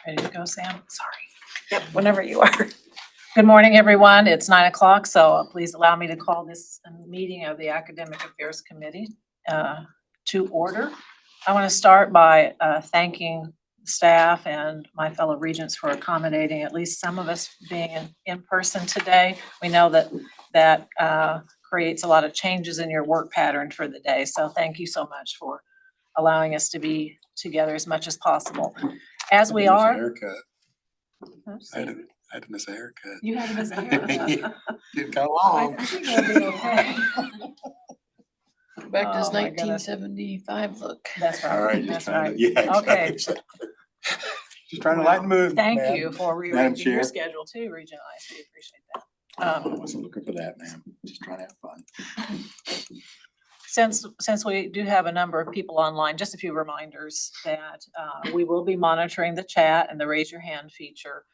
Ready to go, Sam? Sorry. Yep, whenever you are. Good morning, everyone. It's 9 o'clock, so please allow me to call this meeting of the Academic Affairs Committee to order. I want to start by thanking staff and my fellow regents for accommodating at least some of us being in person today. We know that creates a lot of changes in your work pattern for the day, so thank you so much for allowing us to be together as much as possible. As we are. Haircut. I had to miss a haircut. You had to miss a haircut. Didn't go long. I think it'll be okay. Back to his Oh, my goodness. 1975 look. That's All right, right, just that's trying right. to, yeah. Okay. Exactly. Just trying to lighten the mood. Thank ma'am. you for Madam rearranging your Chair. schedule too, Regent Ice. We appreciate that. I wasn't looking for that, ma'am. Just trying to have fun. Since we do have a number of people online, just a few reminders that we will be monitoring the chat and the raise your hand feature.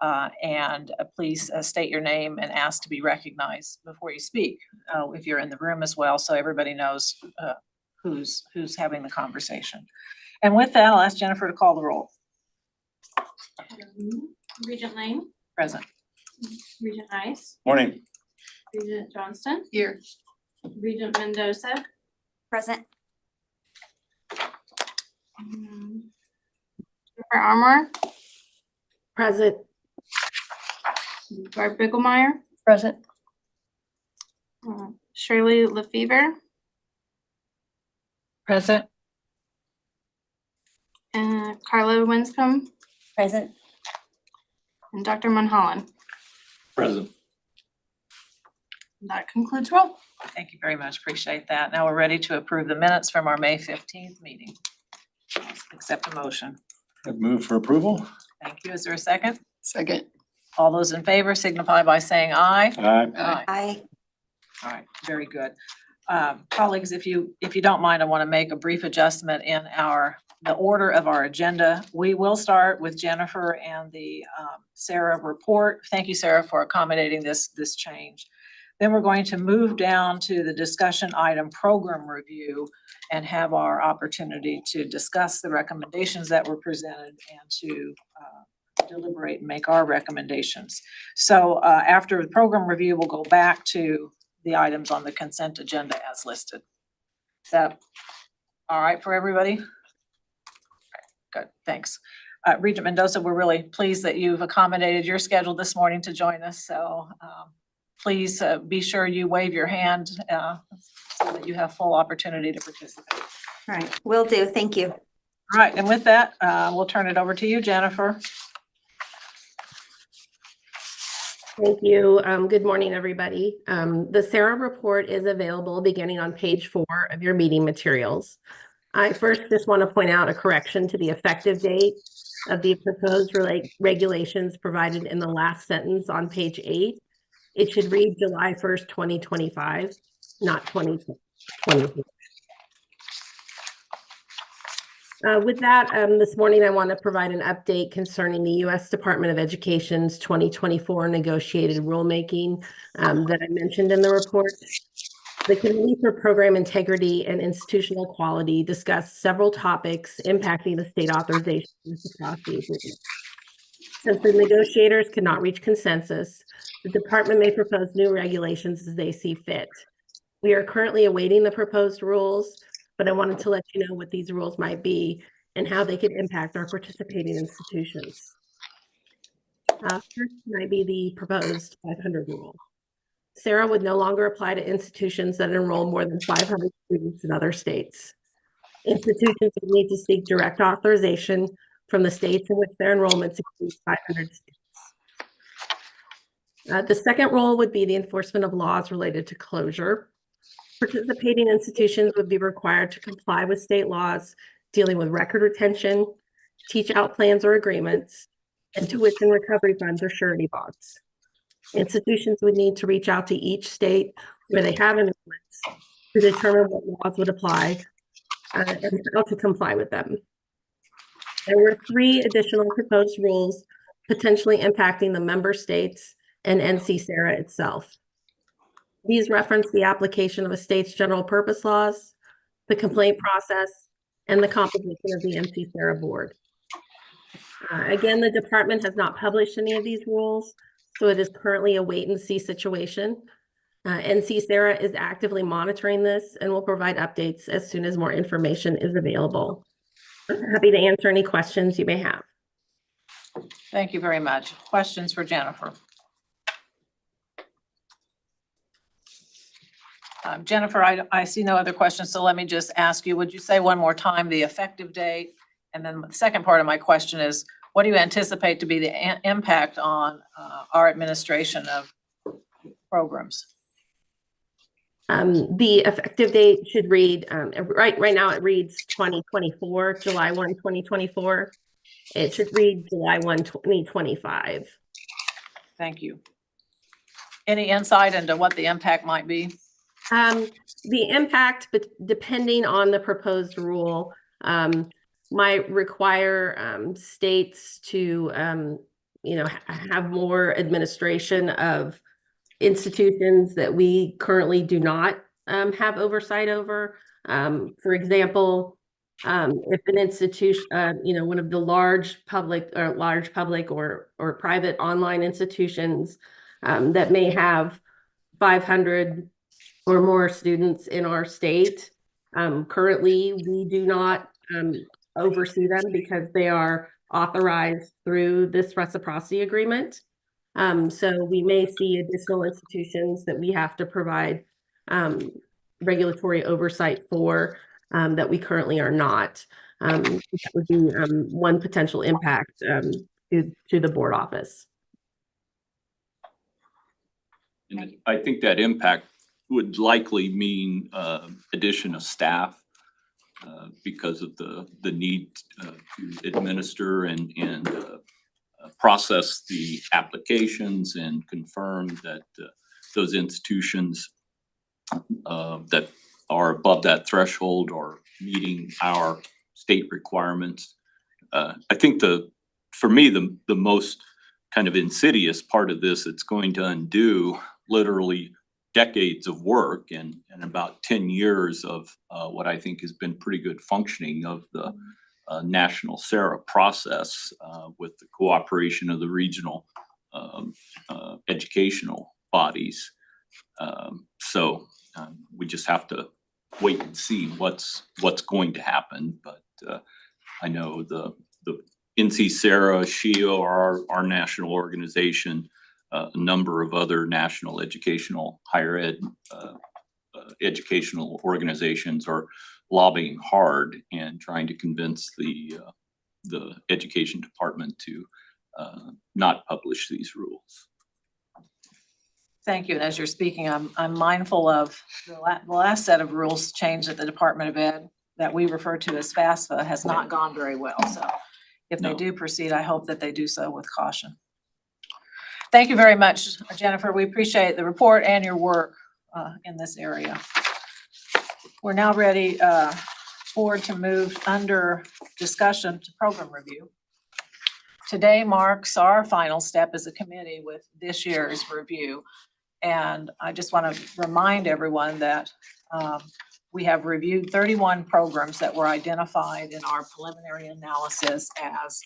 And please state your name and ask to be recognized before you speak, if you're in the room as well, so everybody knows who's having the conversation. And with that, I'll ask Jennifer to call the roll. Regent Lang, Present. Regent Ice, Morning. Regent Johnston, Here. Regent Mendoza. Present. Jennifer Armour, Present. Barb Bigelmeyer, Present. Shirley LaFever, Present. and Carla Winscombe, Present. and Dr. Munholland. Present. That concludes roll. Thank you very much. Appreciate that. Now we're ready to approve the minutes from our May 15th meeting. Accept a motion. I've moved for approval. Thank you. Is there a second? Second. All those in favor signify by saying aye. Aye. Aye. All right, very good. Colleagues, if you don't mind, I want to make a brief adjustment in the order of our agenda. We will start with Jennifer and the Sarah report. Thank you, Sarah, for accommodating this change. Then we're going to move down to the discussion item program review and have our opportunity to discuss the recommendations that were presented and to deliberate and make our recommendations. So after the program review, we'll go back to the items on the consent agenda as listed. Is that all right for everybody? Good, thanks. Regent Mendoza, we're really pleased that you've accommodated your schedule this morning to join us. So please be sure you wave your hand so that you have full opportunity to participate. All right, will do. Thank you. All right, and with that, we'll turn it over to you, Jennifer. Thank you. Good morning, everybody. The Sarah report is available beginning on page 4 of your meeting materials. I first just want to point out a correction to the effective date of the proposed regulations provided in the last sentence on page 8. It should read July 1st, 2025, not 2020. With that, this morning I want to provide an update concerning the U.S. Department of Education's 2024 negotiated rulemaking that I mentioned in the report. The Committee for Program Integrity and Institutional Quality discussed several topics impacting the state authorizations across the agreement. Since the negotiators could not reach consensus, the department may propose new regulations as they see fit. We are currently awaiting the proposed rules, but I wanted to let you know what these rules might be and how they could impact our participating institutions. First might be the proposed 500 rule. Sarah would no longer apply to institutions that enroll more than 500 students in other states. Institutions would need to seek direct authorization from the states in which their enrollments exceed 500 students. The second rule would be the enforcement of laws related to closure. Participating institutions would be required to comply with state laws dealing with record retention, teach-out plans or agreements, and tuition recovery funds or surety bonds. Institutions would need to reach out to each state where they have enrollments to determine what laws would apply and how to comply with them. There were 3 additional proposed rules potentially impacting the member states and NC SARA itself. These reference the application of a state's general purpose laws, the complaint process, and the composition of the NC SARA board. Again, the department has not published any of these rules, so it is currently a wait and see situation. NC Sarah is actively monitoring this and will provide updates as soon as more information is available. I'm happy to answer any questions you may have. Thank you very much. Questions for Jennifer? Jennifer, I see no other questions, so let me just ask you, would you say one more time the effective date? And then the second part of my question is, what do you anticipate to be the impact on our administration of programs? The effective date should read, right now it reads 2024, July 1, 2024. It should read July 1, 2025. Thank you. Any insight into what the impact might be? The impact, but depending on the proposed rule, might require states to, have more administration of institutions that we currently do not have oversight over. For example, if an institution, one of the large public or private online institutions that may have 500 or more students in our state, currently we do not oversee them because they are authorized through this reciprocity agreement. So we may see additional institutions that we have to provide regulatory oversight for that we currently are not. That would be one potential impact to the board office. And I think that impact would likely mean addition of staff because of the need to administer and process the applications and confirm that those institutions that are above that threshold are meeting our state requirements. I think for me, the most kind of insidious part of this, it's going to undo literally decades of work and about 10 years of what I think has been pretty good functioning of the national SARA process with the cooperation of the regional educational bodies. So we just have to wait and see what's going to happen. But I know the NC SARA, SHEO, our national organization, a number of other national educational higher ed educational organizations are lobbying hard and trying to convince the education department to not publish these rules. Thank you. And as you're speaking, I'm mindful of the last set of rules change at the Department of Ed that we refer to as FAFSA has not gone very well. So if they do proceed, I hope that they do so with caution. Thank you very much, Jennifer. We appreciate the report and your work in this area. We're now ready to move under discussion to program review. Today marks our final step as a committee with this year's review. And I just want to remind everyone that we have reviewed 31 programs that were identified in our preliminary analysis as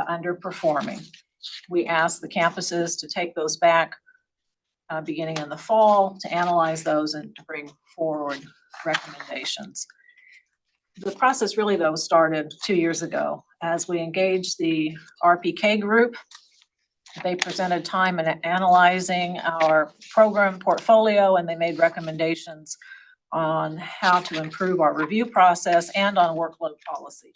underperforming. We asked the campuses to take those back beginning in the fall to analyze those and to bring forward recommendations. The process really, though, started 2 years ago as we engaged the RPK group. They presented time in analyzing our program portfolio, and they made recommendations on how to improve our review process and on workload policy.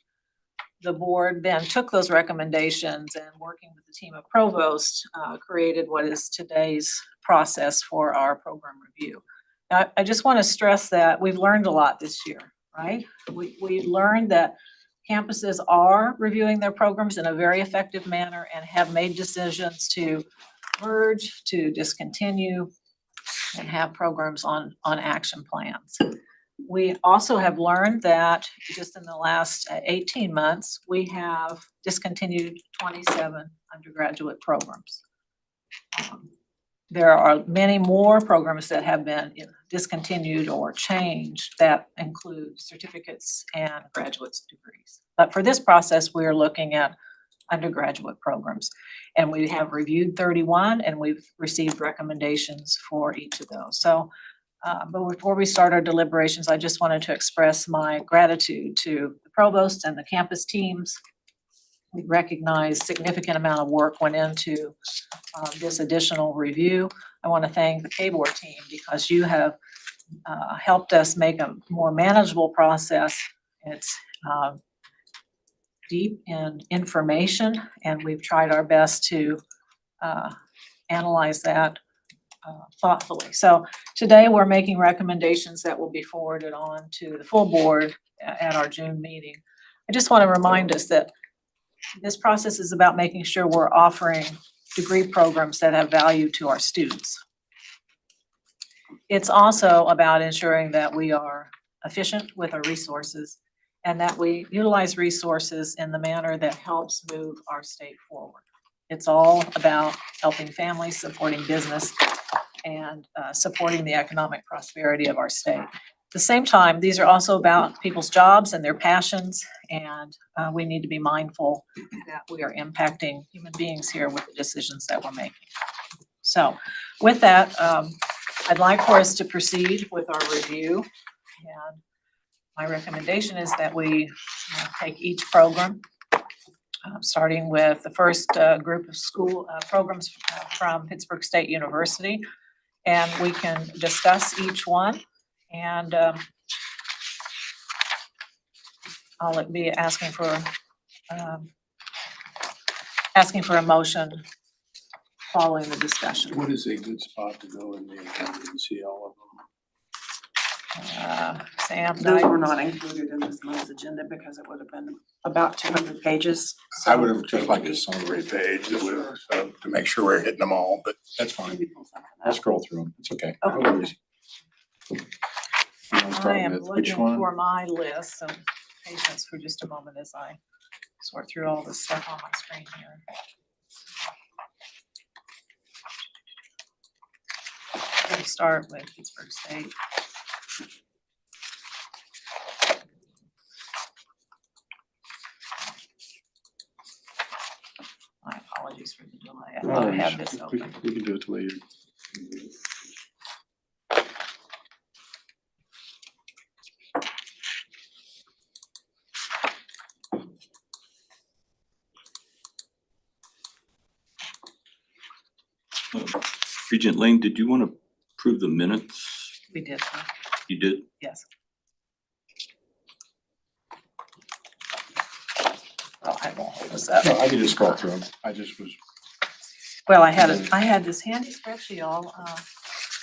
The board then took those recommendations and, working with the team of provosts, created what is today's process for our program review. Now, I just want to stress that we've learned a lot this year, right? We learned that campuses are reviewing their programs in a very effective manner and have made decisions to merge, to discontinue, and have programs on action plans. We also have learned that just in the last 18 months, we have discontinued 27 undergraduate programs. There are many more programs that have been discontinued or changed that include certificates and graduate degrees. But for this process, we are looking at undergraduate programs. And we have reviewed 31 and we've received recommendations for each of those. So, but before we start our deliberations, I just wanted to express my gratitude to the provost and the campus teams. We recognize significant amount of work went into this additional review. I want to thank the K-Board team because you have helped us make a more manageable process. It's deep in information, and we've tried our best to analyze that thoughtfully. So today we're making recommendations that will be forwarded on to the full board at our June meeting. I just want to remind us that this process is about making sure we're offering degree programs that have value to our students. It's also about ensuring that we are efficient with our resources and that we utilize resources in the manner that helps move our state forward. It's all about helping families, supporting business, and supporting the economic prosperity of our state. At the same time, these are also about people's jobs and their passions, and we need to be mindful that we are impacting human beings here with the decisions that we're making. So with that, I'd like for us to proceed with our review. And my recommendation is that we take each program, starting with the first group of school programs from Pittsburg State University, and we can discuss each one. And I'll be asking for a motion following the discussion. What is a good spot to go in the agenda and see all of them? Sam, Those were not included in this month's agenda because it would have been about 200 pages. I would have just liked a summary page that would, to make sure we're hitting them all, but that's fine. Maybe pull some of I'll that. scroll through them. It's okay. Okay. No worries. You wanna I start am with which looking one? for my list, so patience for just a moment as I sort through all this stuff on my screen here. I'm going to start with Pittsburg State. My apologies for the delay. I No thought I worries. had this We open. we can do it later. Regent Lane, did you want to approve the minutes? We did, You did? yes. Well, I won't hold this up. No, I can just scroll through them. I just was, Well, I had this handy spreadsheet all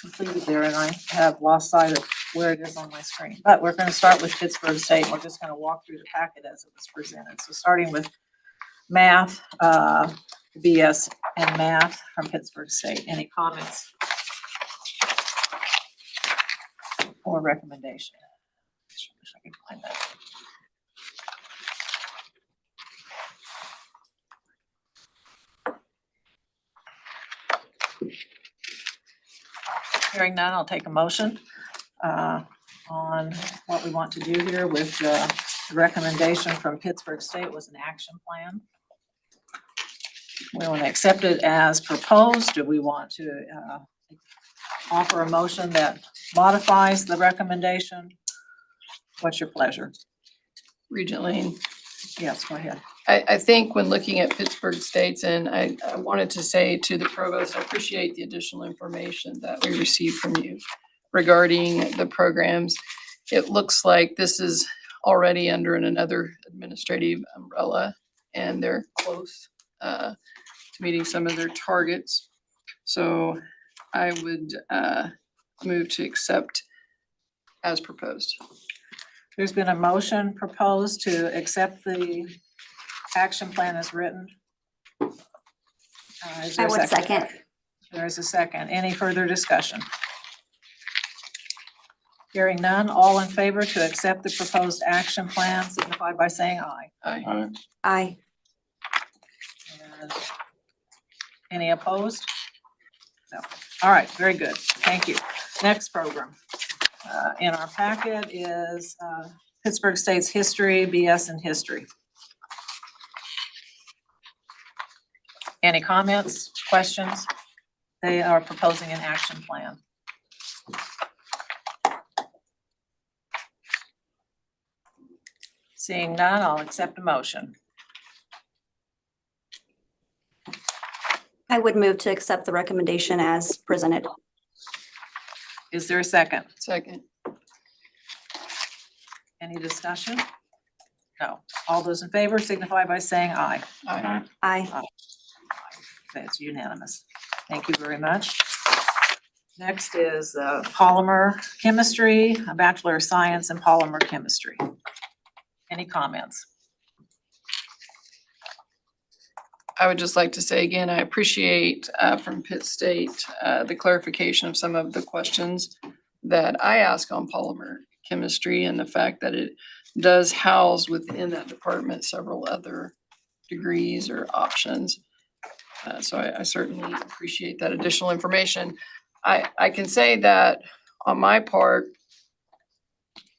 completed there, and I have lost sight of where it is on my screen. But we're gonna start with Pittsburg State, and we're just gonna walk through the packet as it was presented. So starting with math, BS and math from Pittsburg State. Any comments or recommendation? Wish I could find that. Hearing none, I'll take a motion on what we want to do here with the recommendation from Pittsburg State was an action plan. We want to accept it as proposed. Do we want to offer a motion that modifies the recommendation? What's your pleasure? Regent Lane. Yes, go ahead. I think when looking at Pittsburg States, and I wanted to say to the provost, I appreciate the additional information that we received from you regarding the programs. It looks like this is already under another administrative umbrella, and they're close to meeting some of their targets. So I would move to accept as proposed. There's been a motion proposed to accept the action plan as written. Is there I a would second. There's a second. Any further discussion? Hearing none, all in favor to accept the proposed action plan signify by saying aye. Aye. Aye. And any opposed? No. All right, very good. Thank you. Next program in our packet is Pittsburg State's History, BS in History. Any comments, questions? They are proposing an action plan. Seeing none, I'll accept a motion. I would move to accept the recommendation as presented. Is there a second? Second. Any discussion? No. All those in favor signify by saying aye. Aye. Aye. That's unanimous. Thank you very much. Next is polymer chemistry, a Bachelor of Science in Polymer Chemistry. Any comments? I would just like to say again, I appreciate from Pitt State the clarification of some of the questions that I ask on polymer chemistry and the fact that it does house within that department several other degrees or options. So I certainly appreciate that additional information. I can say that on my part,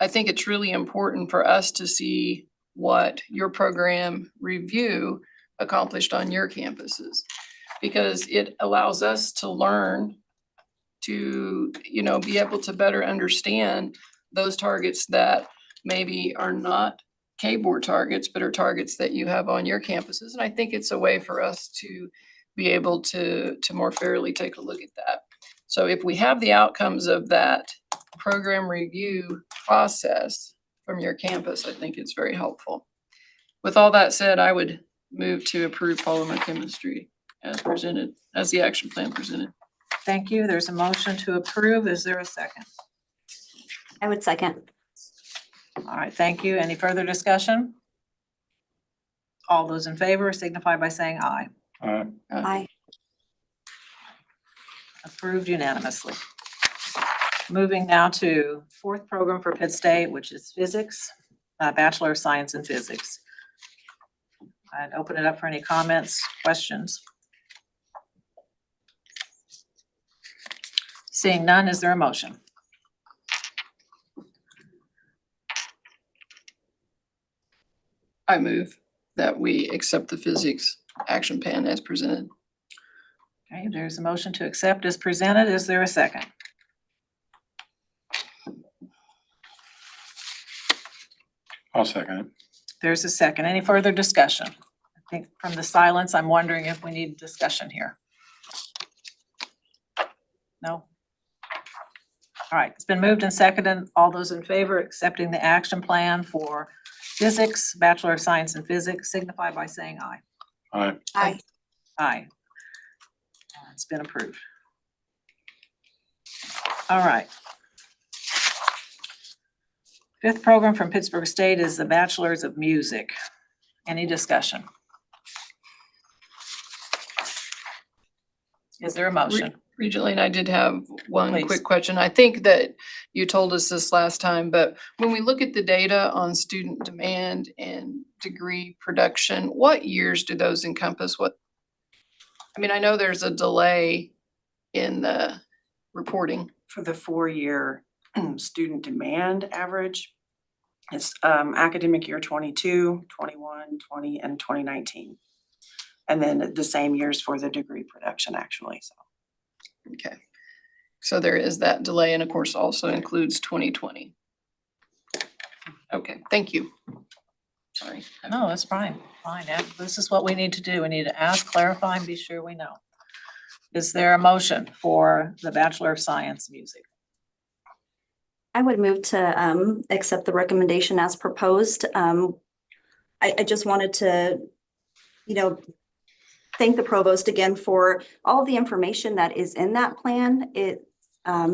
I think it's really important for us to see what your program review accomplished on your campuses. Because it allows us to learn to, be able to better understand those targets that maybe are not K-Board targets, but are targets that you have on your campuses. And I think it's a way for us to be able to more fairly take a look at that. So if we have the outcomes of that program review process from your campus, I think it's very helpful. With all that said, I would move to approve polymer chemistry as presented, as the action plan presented. Thank you. There's a motion to approve. Is there a second? I would second. All right, thank you. Any further discussion? All those in favor signify by saying aye. Aye. Approved unanimously. Moving now to fourth program for Pitt State, which is physics, Bachelor of Science in Physics. I'd open it up for any comments, questions. Seeing none, is there a motion? I move that we accept the physics action plan as presented. Okay, there's a motion to accept as presented. Is there a second? I'll second it. There's a second. Any further discussion? I think from the silence, I'm wondering if we need discussion here. No? All right, it's been moved and seconded. All those in favor accepting the action plan for physics, Bachelor of Science in Physics, signify by saying aye. Aye. Aye. Aye. It's been approved. All right. Fifth program from Pittsburgh State is the Bachelor's of Music. Any discussion? Is there a motion? Regent Lane, I did have one Please. quick question. I think that you told us this last time, but when we look at the data on student demand and degree production, what years do those encompass? I know there's a delay in the reporting. For the 4-year student demand average, it's academic year 22, 21, 20, and 2019. And then the same years for the degree production, actually, so. Okay. So there is that delay and of course also includes 2020. Okay, thank you. Sorry. No, that's fine. Fine. This is what we need to do. We need to ask, clarify, and be sure we know. Is there a motion for the Bachelor of Science Music? I would move to accept the recommendation as proposed. I just wanted to, thank the provost again for all of the information that is in that plan. It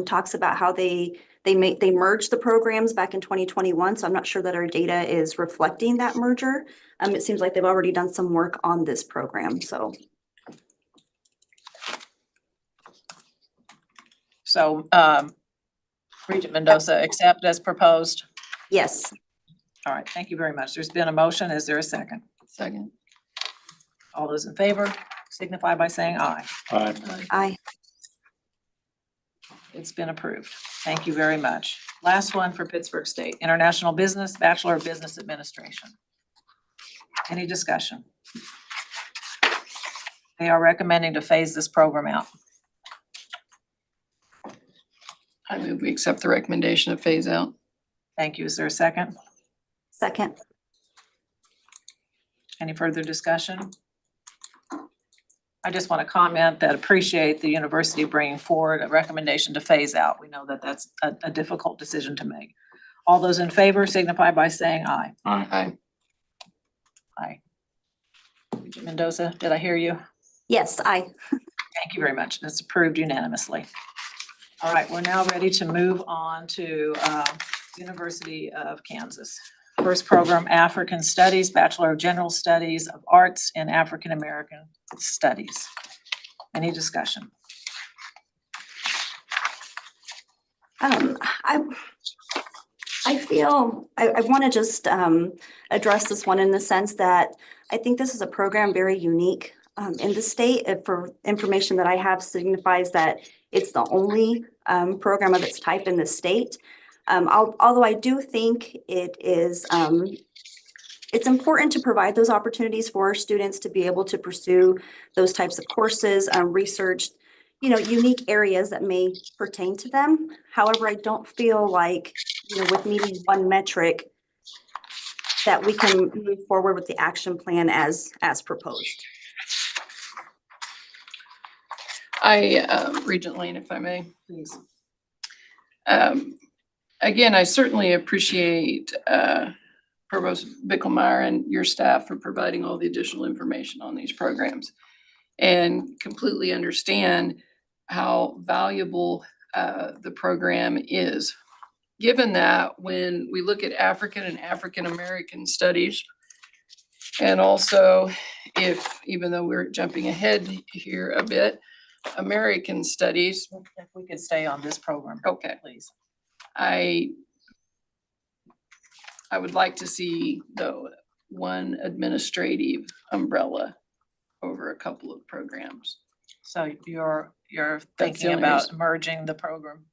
talks about how they merged the programs back in 2021, so I'm not sure that our data is reflecting that merger. It seems like they've already done some work on this program, so. So, Regent Mendoza, accept as proposed. Yes. All right, thank you very much. There's been a motion. Is there a second? Second. All those in favor signify by saying aye. Aye. Aye. It's been approved. Thank you very much. Last one for Pittsburgh State, International Business, Bachelor of Business Administration. Any discussion? They are recommending to phase this program out. I move we accept the recommendation of phase out. Thank you. Is there a second? Second. Any further discussion? I just want to comment that appreciate the university bringing forward a recommendation to phase out. We know that that's a difficult decision to make. All those in favor signify by saying aye. Aye. Aye. Regent Mendoza, did I hear you? Yes, I. Thank you very much. That's approved unanimously. All right, we're now ready to move on to University of Kansas. First program, African Studies, Bachelor of General Studies of Arts in African American Studies. Any discussion? I feel, I want to just address this one in the sense that I think this is a program very unique in the state. For information that I have signifies that it's the only program of its type in the state. Although I do think it is, it's important to provide those opportunities for our students to be able to pursue those types of courses, research, unique areas that may pertain to them. However, I don't feel like, with meeting one metric that we can move forward with the action plan as proposed. Regent Lane, if I may. Please. Again, I certainly appreciate Provost Bickelmeyer and your staff for providing all the additional information on these programs, and completely understand how valuable the program is. Given that when we look at African and African American studies, and also even though we're jumping ahead here a bit, American studies. If we could stay on this program. Okay. Please. I would like to see, though, one administrative umbrella over a couple of programs. So you're That's thinking the only about reason. merging the program?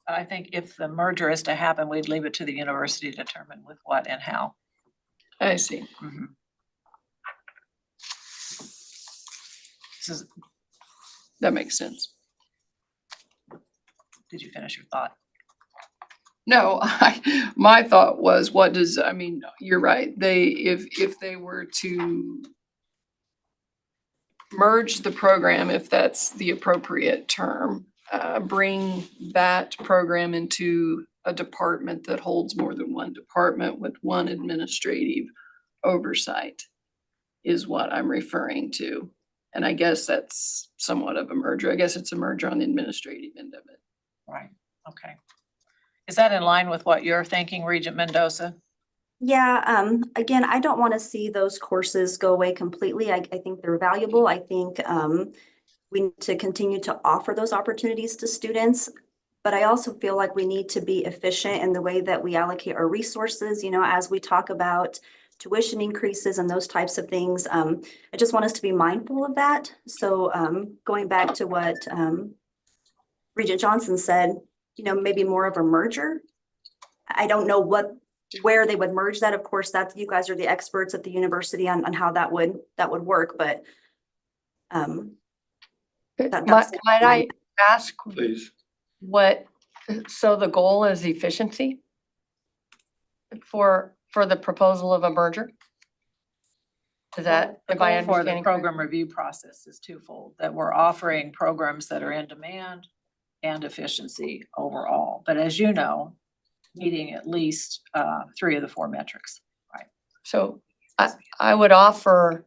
I think if the merger is to happen, we'd leave it to the university to determine with what and how. I see. Mhm. This is, That makes sense. did you finish your thought? No, my thought was, you're right. If they were to merge the program, if that's the appropriate term, bring that program into a department that holds more than one department with one administrative oversight is what I'm referring to. And I guess that's somewhat of a merger. I guess it's a merger on the administrative end of it. Right, okay. Is that in line with what you're thinking, Regent Mendoza? Yeah, again, I don't want to see those courses go away completely. I think they're valuable. I think we need to continue to offer those opportunities to students. But I also feel like we need to be efficient in the way that we allocate our resources, as we talk about tuition increases and those types of things. I just want us to be mindful of that. So going back to what Regent Johnson said, maybe more of a merger. I don't know where they would merge that. Of course, you guys are the experts at the university on how that would work, but Might I ask Please. so the goal is efficiency for the proposal of a merger? Is that, The am I goal for the understanding? program review process is twofold, that we're offering programs that are in demand and efficiency overall. But as you know, meeting at least 3 of the 4 metrics. So I would offer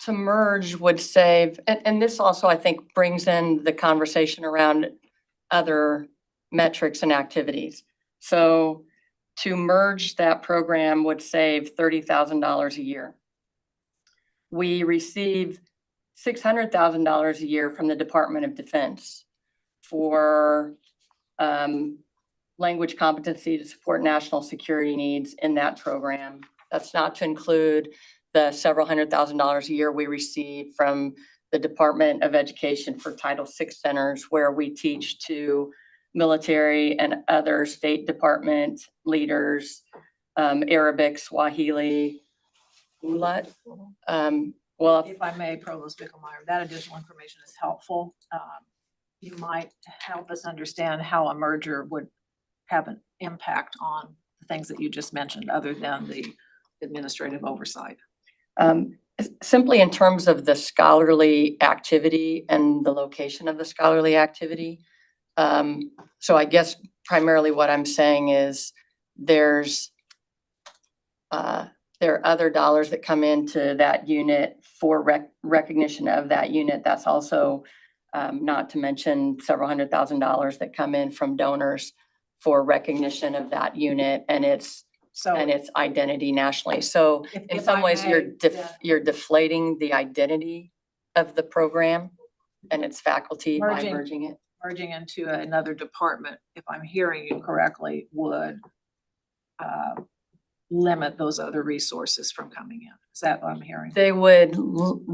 to merge would save, and this also I think brings in the conversation around other metrics and activities. So to merge that program would save $30,000 a year. We receive $600,000 a year from the Department of Defense for language competency to support national security needs in that program. That's not to include the several $100,000 a year we receive from the Department of Education for Title VI centers, where we teach to military and other State Department leaders, Arabic, Swahili, Ulat, Well, if I may, Provost Bicklemeyer, that additional information is helpful. You might help us understand how a merger would have an impact on the things that you just mentioned, other than the administrative oversight. Simply in terms of the scholarly activity and the location of the scholarly activity. So I guess primarily what I'm saying is there are other dollars that come into that unit for recognition of that unit. That's also not to mention several $100,000 that come in from donors for recognition of that unit and its So identity nationally. So in if some I ways, may, then you're deflating the identity of the program and its faculty by merging it. merging into another department, if I'm hearing you correctly, would limit those other resources from coming in. Is that what I'm hearing? They would, what's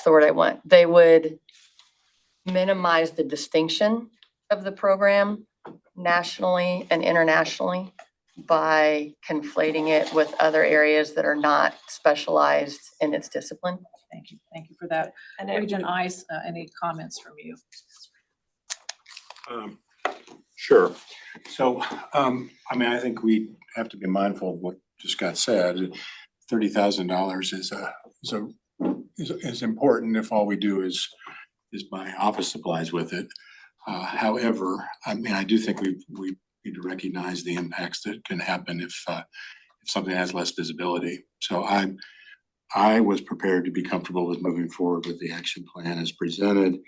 the word I want? They would minimize the distinction of the program nationally and internationally by conflating it with other areas that are not specialized in its discipline. Thank you for that. And Regent Ice, any comments from you? Sure. So, I mean, I think we have to be mindful of what just got said. $30,000 is important if all we do is buy office supplies with it. However, I mean, I do think we need to recognize the impacts that can happen if something has less visibility. So I was prepared to be comfortable with moving forward with the action plan as presented.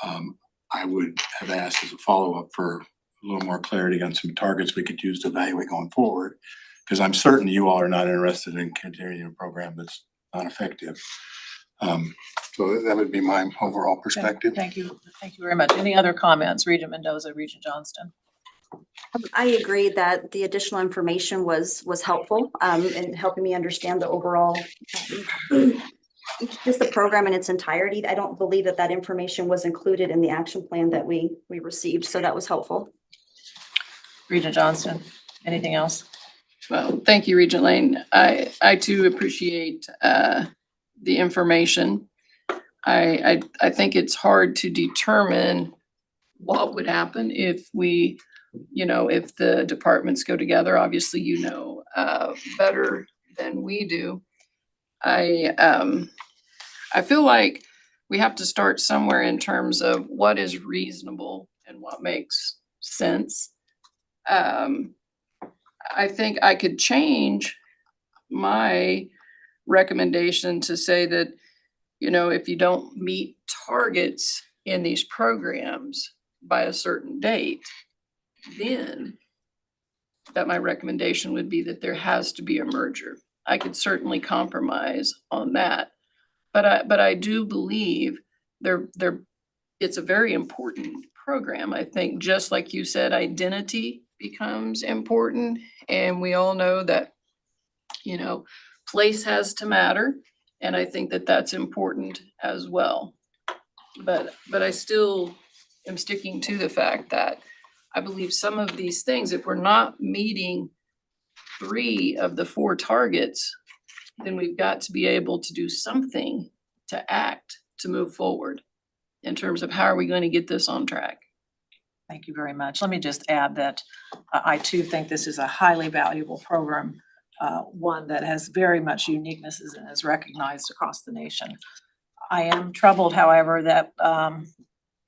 I would have asked as a follow-up for a little more clarity on some targets we could use to evaluate going forward, because I'm certain you all are not interested in continuing a program that's not effective. So that would be my overall perspective. Thank you very much. Any other comments? Regent Mendoza, Regent Johnston. I agree that the additional information was helpful in helping me understand the overall, just the program in its entirety. I don't believe that information was included in the action plan that we received, so that was helpful. Regent Johnston, anything else? Well, thank you, Regent Lane. I too appreciate the information. I think it's hard to determine what would happen if we, if the departments go together. Obviously, better than we do. I feel like we have to start somewhere in terms of what is reasonable and what makes sense. I think I could change my recommendation to say that, if you don't meet targets in these programs by a certain date, then that my recommendation would be that there has to be a merger. I could certainly compromise on that. But I do believe it's a very important program. I think, just like you said, identity becomes important. And we all know that, place has to matter. And I think that that's important as well. But I still am sticking to the fact that I believe some of these things, if we're not meeting 3 of the 4 targets, then we've got to be able to do something to act to move forward in terms of how are we going to get this on track. Thank you very much. Let me just add that I too think this is a highly valuable program, one that has very much uniquenesses and is recognized across the nation. I am troubled, however, that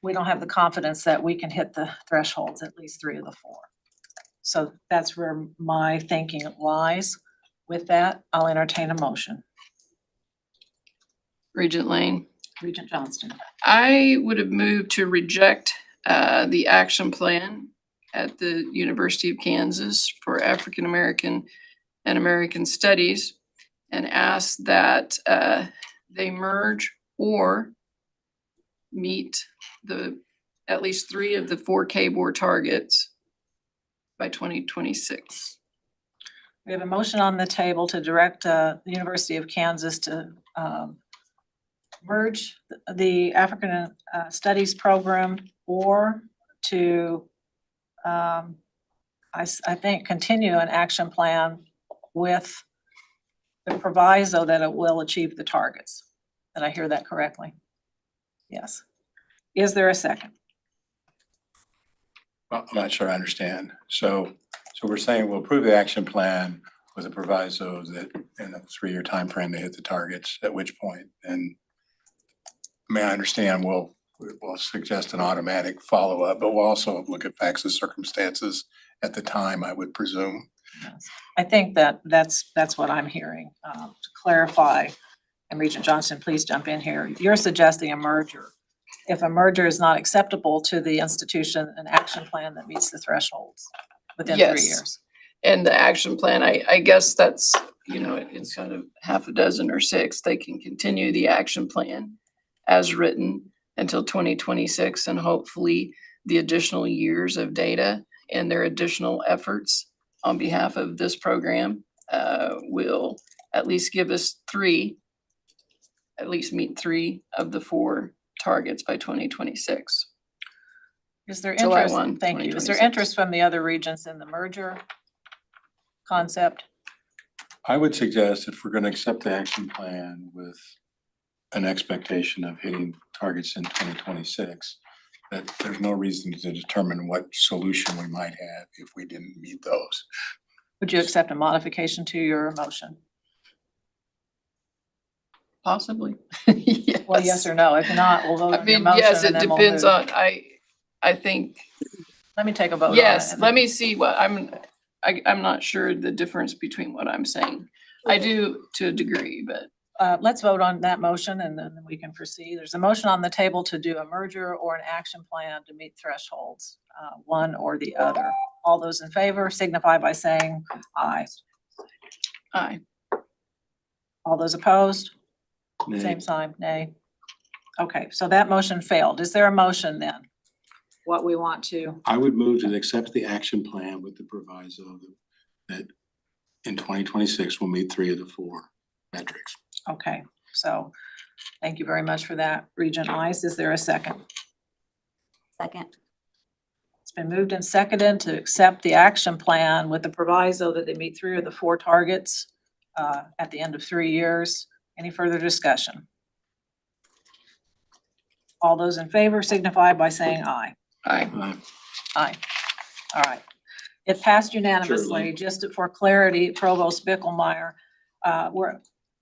we don't have the confidence that we can hit the thresholds, at least 3 of the 4. So that's where my thinking lies. With that, I'll entertain a motion. Regent Lane. Regent Johnston. I would have moved to reject the action plan at the University of Kansas for African American and American Studies and ask that they merge or meet at least 3 of the 4 KBOR targets by 2026. We have a motion on the table to direct the University of Kansas to merge the African Studies program or to, I think, continue an action plan with the proviso that it will achieve the targets. Did I hear that correctly? Yes. Is there a second? Well, I'm not sure I understand. So we're saying we'll approve the action plan with a proviso that in a 3-year time frame they hit the targets, at which point, and may I understand, we'll suggest an automatic follow-up, but we'll also look at facts and circumstances at the time, I would presume. Yes. I think that's what I'm hearing. To clarify, and Regent Johnson, please jump in here. You're suggesting a merger. If a merger is not acceptable to the institution, an action plan that meets the thresholds within 3 Yes. years. And the action plan, I guess that's, it's kind of half a dozen or 6. They can continue the action plan as written until 2026, and hopefully the additional years of data and their additional efforts on behalf of this program will at least give us at least meet 3 of the 4 targets by 2026. Is there July interest? 1, Thank you. Is there 2026. interest from the other regions in the merger concept? I would suggest if we're gonna accept the action plan with an expectation of hitting targets in 2026, that there's no reason to determine what solution we might have if we didn't meet those. Would you accept a modification to your motion? Possibly. Well, yes or no? If not, we'll vote I on your mean, motion yes, it and then we'll depends move. on, I think, Let me take a vote on it. yes, and let then- me see what I'm not sure the difference between what I'm saying. I do to a degree, but Let's vote on that motion and then we can proceed. There's a motion on the table to do a merger or an action plan to meet thresholds, one or the other. All those in favor signify by saying aye. aye. All those opposed? Nay. Same sign, nay. Okay, so that motion failed. Is there a motion then? What we want to, I would move to accept the action plan with the proviso that in 2026 we'll meet 3 of the 4 metrics. okay, so thank you very much for that. Regent Ice, is there a second? Second. It's been moved and seconded to accept the action plan with the proviso that they meet 3 of the 4 targets at the end of 3 years. Any further discussion? All those in favor signify by saying aye. Aye. Aye. All right. It passed unanimously. Surely. Just for clarity, Provost Bicklemeyer,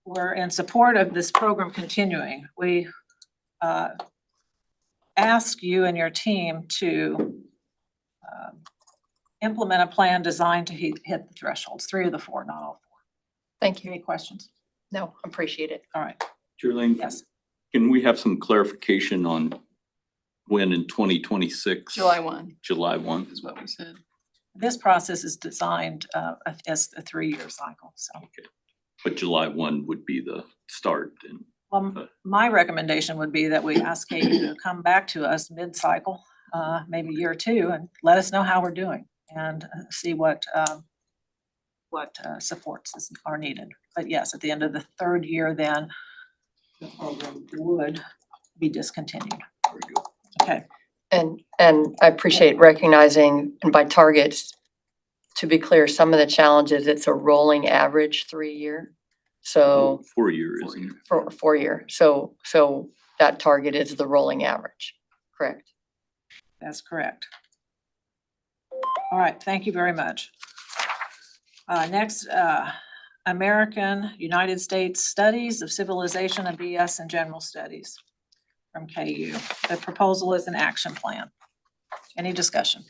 we're in support of this program continuing. We ask you and your team to implement a plan designed to hit the thresholds, 3 of the 4, not all 4. Thank you. Any questions? No, appreciate it. All right, Jerlene, yes. can we have some clarification on when in 2026? July 1 July 1? is what we said. This process is designed as a 3-year cycle, so. But July 1 would be the start and My recommendation would be that we ask Katie to come back to us mid-cycle, maybe year 2, and let us know how we're doing and see what supports are needed. But yes, at the end of the 3rd year, then the program would be discontinued. very good. Okay, And I appreciate recognizing, and by targets, to be clear, some of the challenges, it's a rolling average 3-year. So 4 years, isn't it? for 4-year, so that target is the rolling average, correct? that's correct. All right, thank you very much. Next, American United States Studies of Civilization and BS in General Studies from KU. The proposal is an action plan. Any discussion?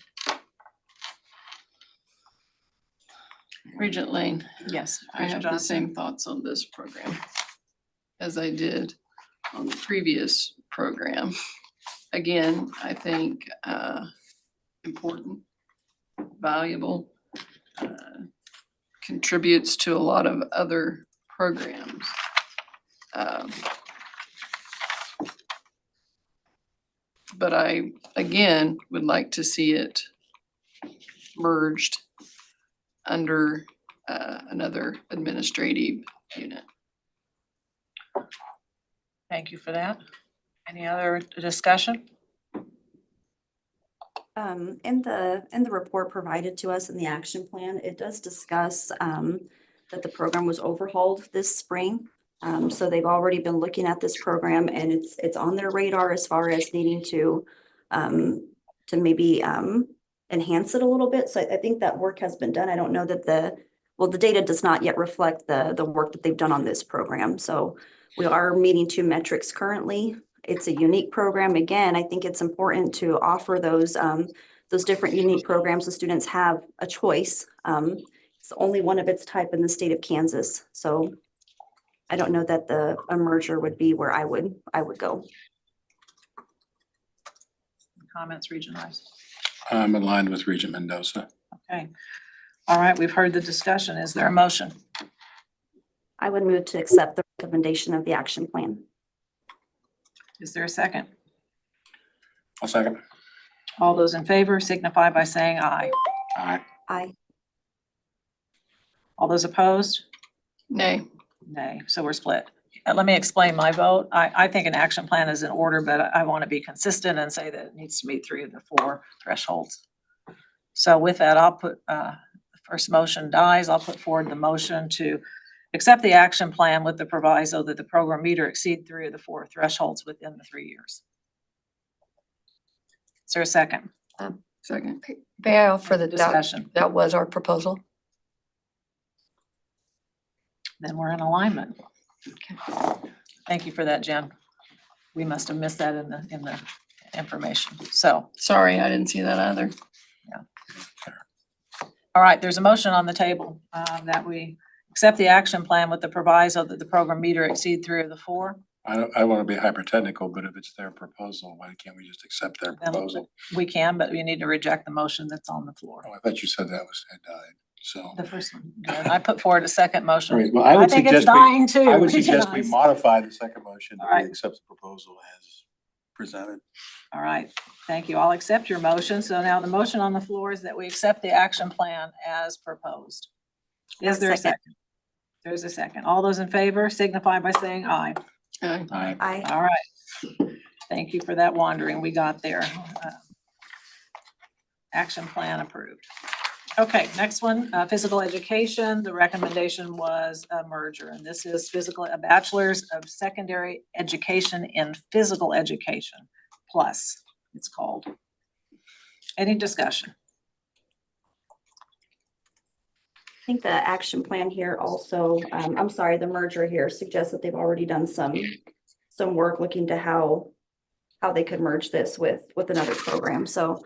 Regent Lane, Yes. I have the same thoughts on this program as I did on the previous program. Again, I think important, valuable, contributes to a lot of other programs. But I, again, would like to see it merged under another administrative unit. Thank you for that. Any other discussion? In the report provided to us in the action plan, it does discuss that the program was overhauled this spring. So they've already been looking at this program and it's on their radar as far as needing to maybe enhance it a little bit. So I think that work has been done. I don't know that the data does not yet reflect the work that they've done on this program. So we are meeting 2 metrics currently. It's a unique program. Again, I think it's important to offer those different unique programs. The students have a choice. It's the only one of its type in the state of Kansas. So I don't know that a merger would be where I would go. Comments, Regent Rice? I'm aligned with Regent Mendoza. Okay. All right, we've heard the discussion. Is there a motion? I would move to accept the recommendation of the action plan. Is there a second? I'll second. All those in favor signify by saying aye. Aye. Aye. All those opposed? Nay. Nay. So we're split. Let me explain my vote. I think an action plan is in order, but I want to be consistent and say that it needs to meet 3 of the 4 thresholds. So with that, I'll put, the first motion dies. I'll put forward the motion to accept the action plan with the proviso that the program meter exceed 3 of the 4 thresholds within the 3 years. Is there a second? Second. May I offer that Discussion. that was our proposal? Then we're in alignment. Thank you for that, Jen. We must have missed that in the information. So, Sorry, I didn't see that either. all right, there's a motion on the table that we accept the action plan with the proviso that the program meter exceed 3 of the 4. I want to be hyper technical, but if it's their proposal, why can't we just accept their proposal? We can, but we need to reject the motion that's on the floor. Oh, I thought you said that had died, so. The first one, did. I put forward a second All motion. right, well, I I would think it's suggest dying too. I would Regent suggest we Rice. modify the second motion All to right. accept the proposal as presented. All right, thank you. I'll accept your motion. So now the motion on the floor is that we accept the action plan as proposed. Is there a Second. second? There's a second. All those in favor signify by saying aye. Aye. Aye. Aye. All right. Thank you for that wandering. We got there. Action plan approved. Okay, next one, physical education. The recommendation was a merger, and this is a bachelor's of secondary education in physical education plus, it's called. Any discussion? I think the action plan here also, the merger here suggests that they've already done some work looking to how they could merge this with another program. So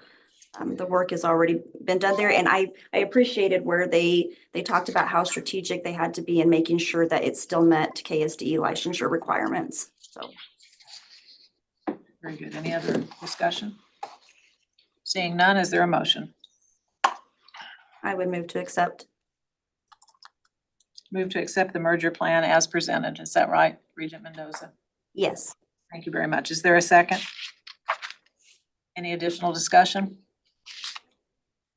the work has already been done there. And I appreciated where they talked about how strategic they had to be in making sure that it still met KSDE licensure requirements. So Very good. Any other discussion? Seeing none, is there a motion? I would move to accept. Move to accept the merger plan as presented. Is that right, Regent Mendoza? Yes. Thank you very much. Is there a second? Any additional discussion?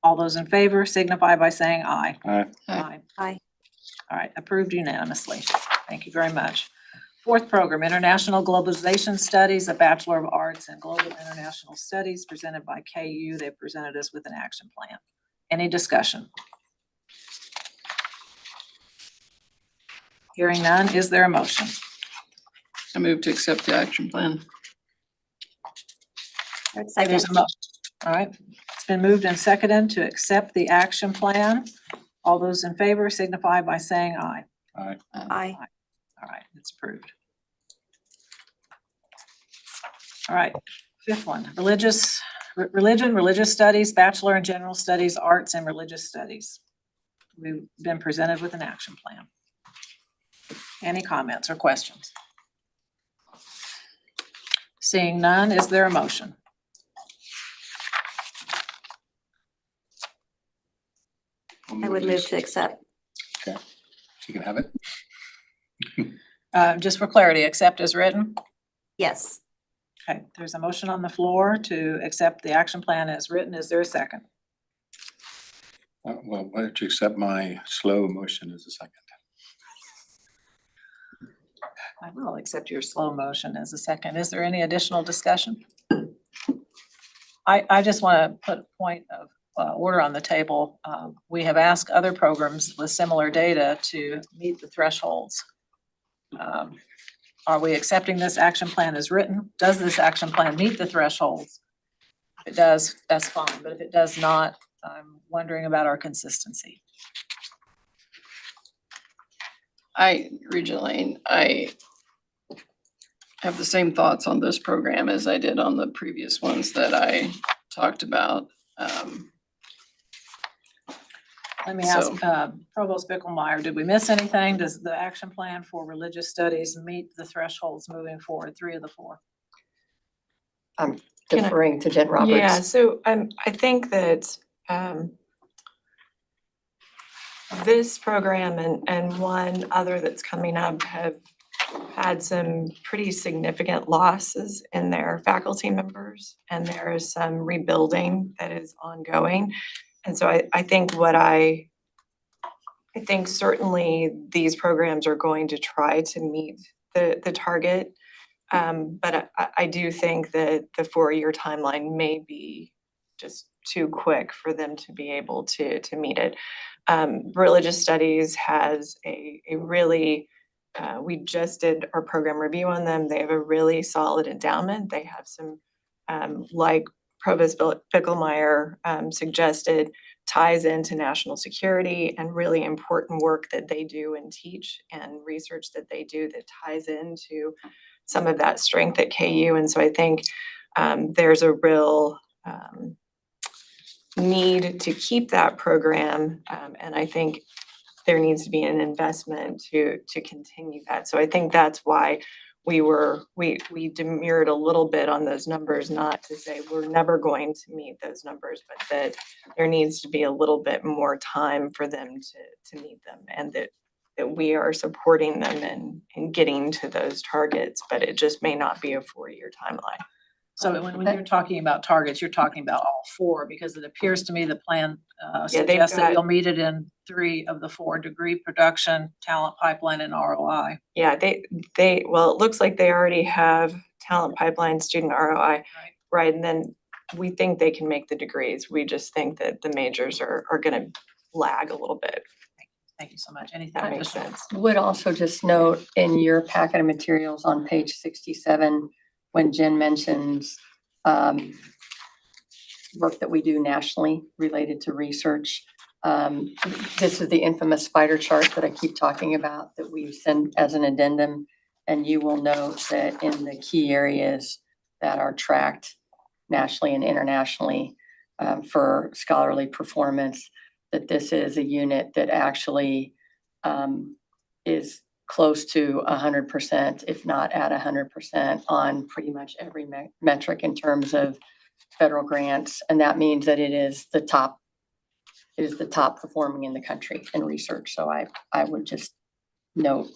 All those in favor signify by saying aye. Aye. Aye. Aye. All right, approved unanimously. Thank you very much. Fourth program, International Globalization Studies, a Bachelor of Arts in Global International Studies presented by KU. They presented us with an action plan. Any discussion? Hearing none, is there a motion? I move to accept the action plan. I would Okay, second. there's a All right, it's been moved and seconded to accept the action plan. All those in favor signify by saying aye. Aye. Aye. All right, it's approved. All right, fifth one, religion, religious studies, Bachelor in General Studies, Arts and Religious Studies. We've been presented with an action plan. Any comments or questions? Seeing none, is there a motion? I would move to accept. Okay, so you can have it. Just for clarity, accept as written? Yes. Okay, there's a motion on the floor to accept the action plan as written. Is there a second? Well, why don't you accept my slow motion as a second? I will accept your slow motion as a second. Is there any additional discussion? I just want to put a point of order on the table, we have asked other programs with similar data to meet the thresholds. Are we accepting this action plan as written? Does this action plan meet the thresholds? If it does, that's fine, but if it does not, I'm wondering about our consistency. Regent Lane, I have the same thoughts on this program as I did on the previous ones that I talked about. Let me ask, So- Provost Bicklemeyer, did we miss anything? Does the action plan for religious studies meet the thresholds moving forward, 3 of the 4? I'm Can I- deferring to Jen Roberts. Yeah, so I think that this program and one other that's coming up have had some pretty significant losses in their faculty members, and there is some rebuilding that is ongoing. And so I think I think certainly these programs are going to try to meet the target. But I do think that the 4-year timeline may be just too quick for them to be able to meet it. Religious studies has a really, we just did our program review on them. They have a really solid endowment. They have some, like Provost Bicklemeyer suggested, ties into national security and really important work that they do and teach and research that they do that ties into some of that strength at KU. And so I think there's a real need to keep that program. And I think there needs to be an investment to continue that. So I think that's why we demurred a little bit on those numbers, not to say we're never going to meet those numbers, but that there needs to be a little bit more time for them to meet them, and that we are supporting them in getting to those targets, but it just may not be a 4-year timeline. So when you're talking about targets, you're talking about all 4, because it appears to me the plan they've suggests that got- you'll meet it in 3 of the 4: degree, production, talent pipeline, and ROI. Yeah, well, it looks like they already have talent pipeline, student ROI, right? And then we think they can make the degrees. We just think that the majors are gonna lag a little bit. Thank you so much. Anything That makes additional? sense. Would also just note in your packet of materials on page 67, when Jen mentions work that we do nationally related to research. This is the infamous spider chart that I keep talking about that we send as an addendum. And you will note that in the key areas that are tracked nationally and internationally for scholarly performance, that this is a unit that actually is close to 100%, if not at 100% on pretty much every metric in terms of federal grants. And that means that it is the top performing in the country in research. So I would just note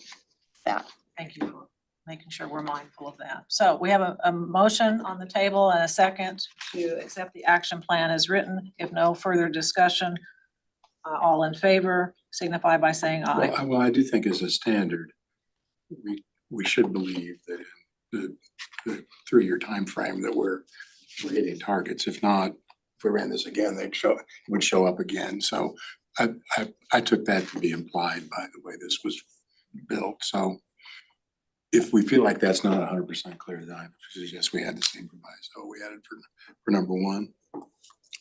that. Thank you for making sure we're mindful of that. So we have a motion on the table and a second to accept the action plan as written. If no further discussion, all in favor signify by saying aye. Well, I do think as a standard, we should believe that in the 3-year timeframe that we're hitting targets. If not, if we ran this again, it would show up again. So I took that to be implied by the way this was built. So if we feel like that's not 100% clear, then I suggest we add the same proviso we added for number 1.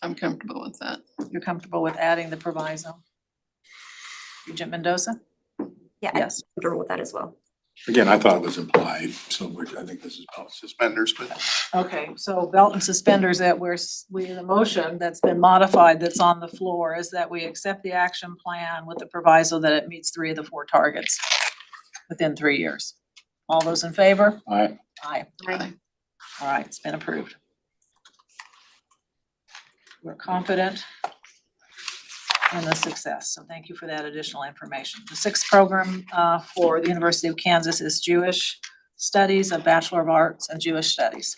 I'm comfortable with that. You're comfortable with adding the proviso? Regent Mendoza? Yeah, Yes. I'm comfortable with that as well. Again, I thought it was implied, so I think this is about suspenders, but Okay, so belt and suspenders that the motion that's been modified that's on the floor is that we accept the action plan with the proviso that it meets 3 of the 4 targets within 3 years. All those in favor? I Aye. Aye. All right, it's been approved. We're confident in the success, so thank you for that additional information. The 6th program for the University of Kansas is Jewish Studies, a Bachelor of Arts in Jewish Studies.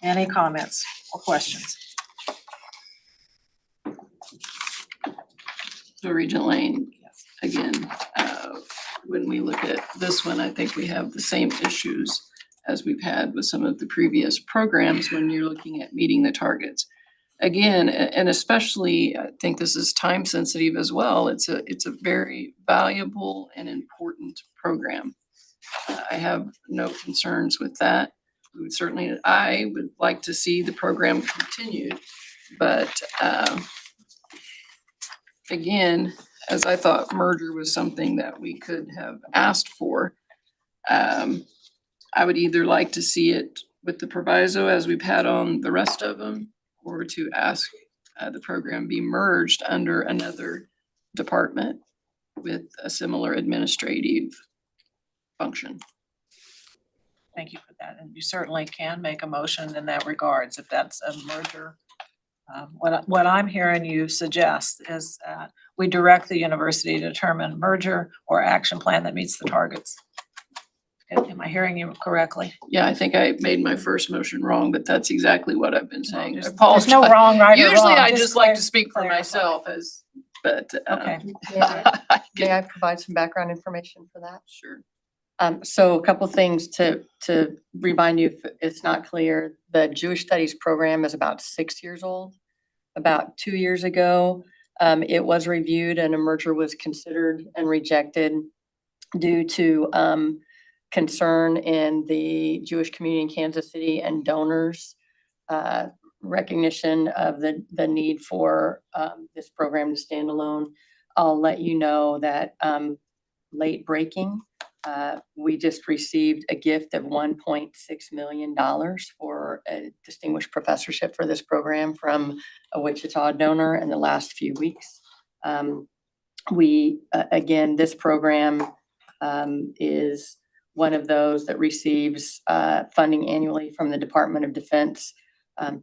Any comments or questions? So Regent Lane, again, when we look at this one, I think we have the same issues as we've had with some of the previous programs when you're looking at meeting the targets. again, and especially, I think this is time sensitive as well. It's a very valuable and important program. I have no concerns with that. We would certainly, I would like to see the program continued, but, again, as I thought merger was something that we could have asked for, I would either like to see it with the proviso as we've had on the rest of them, or to ask the program be merged under another department with a similar administrative function. Thank you for that. And you certainly can make a motion in that regards if that's a merger. What I'm hearing you suggest is that we direct the university to determine merger or action plan that meets the targets. Am I hearing you correctly? Yeah, I think I made my first motion wrong, but that's exactly what I've been saying. I There's apologize. no wrong, right, or Usually wrong, I just like to speak for clarify. myself but. Okay. May I provide some background information for that? Sure. So a couple things to remind you, if it's not clear, the Jewish Studies program is about 6 years old. About 2 years ago, it was reviewed and a merger was considered and rejected due to concern in the Jewish community in Kansas City and donors' recognition of the need for this program to stand alone. I'll let you know that late breaking, we just received a gift of $1.6 million for a distinguished professorship for this program from a Wichita donor in the last few weeks. Again, this program is one of those that receives funding annually from the Department of Defense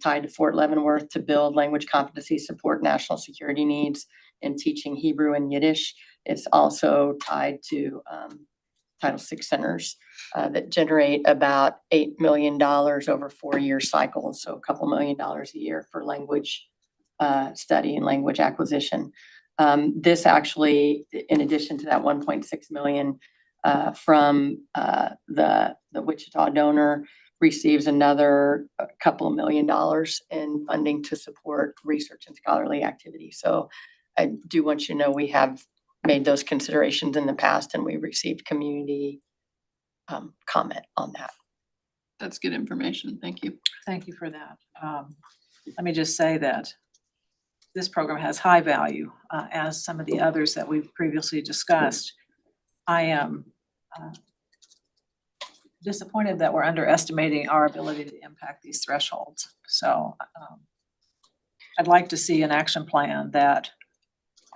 tied to Fort Leavenworth to build language competency, support national security needs in teaching Hebrew and Yiddish. It's also tied to Title VI centers that generate about $8 million over 4-year cycles, so a couple $1 million a year for language study and language acquisition. This actually, in addition to that 1.6 million from the Wichita donor, receives another couple $1 million in funding to support research and scholarly activity. So I do want you to know we have made those considerations in the past and we received community comment on that. That's good information. Thank you. Thank you for that. Let me just say that this program has high value, as some of the others that we've previously discussed. I am disappointed that we're underestimating our ability to impact these thresholds. So I'd like to see an action plan that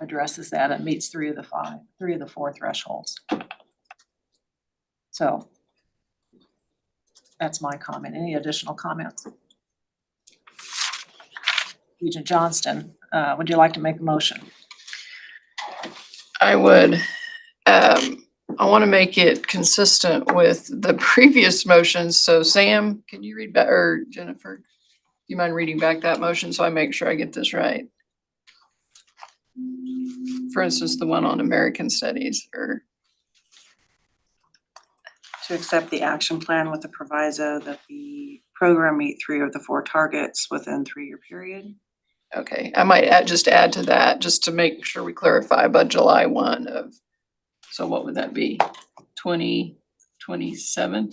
addresses that and meets 3 of the 4 thresholds. So that's my comment. Any additional comments? Regent Johnston, would you like to make a motion? I would. I want to make it consistent with the previous motions. So Sam, can you read back, or Jennifer, do you mind reading back that motion so I make sure I get this right? For instance, the one on American Studies, or To accept the action plan with the proviso that the program meet 3 of the 4 targets within 3-year period. okay, I might just add to that, just to make sure we clarify, but July 1 of, so what would that be? 2027?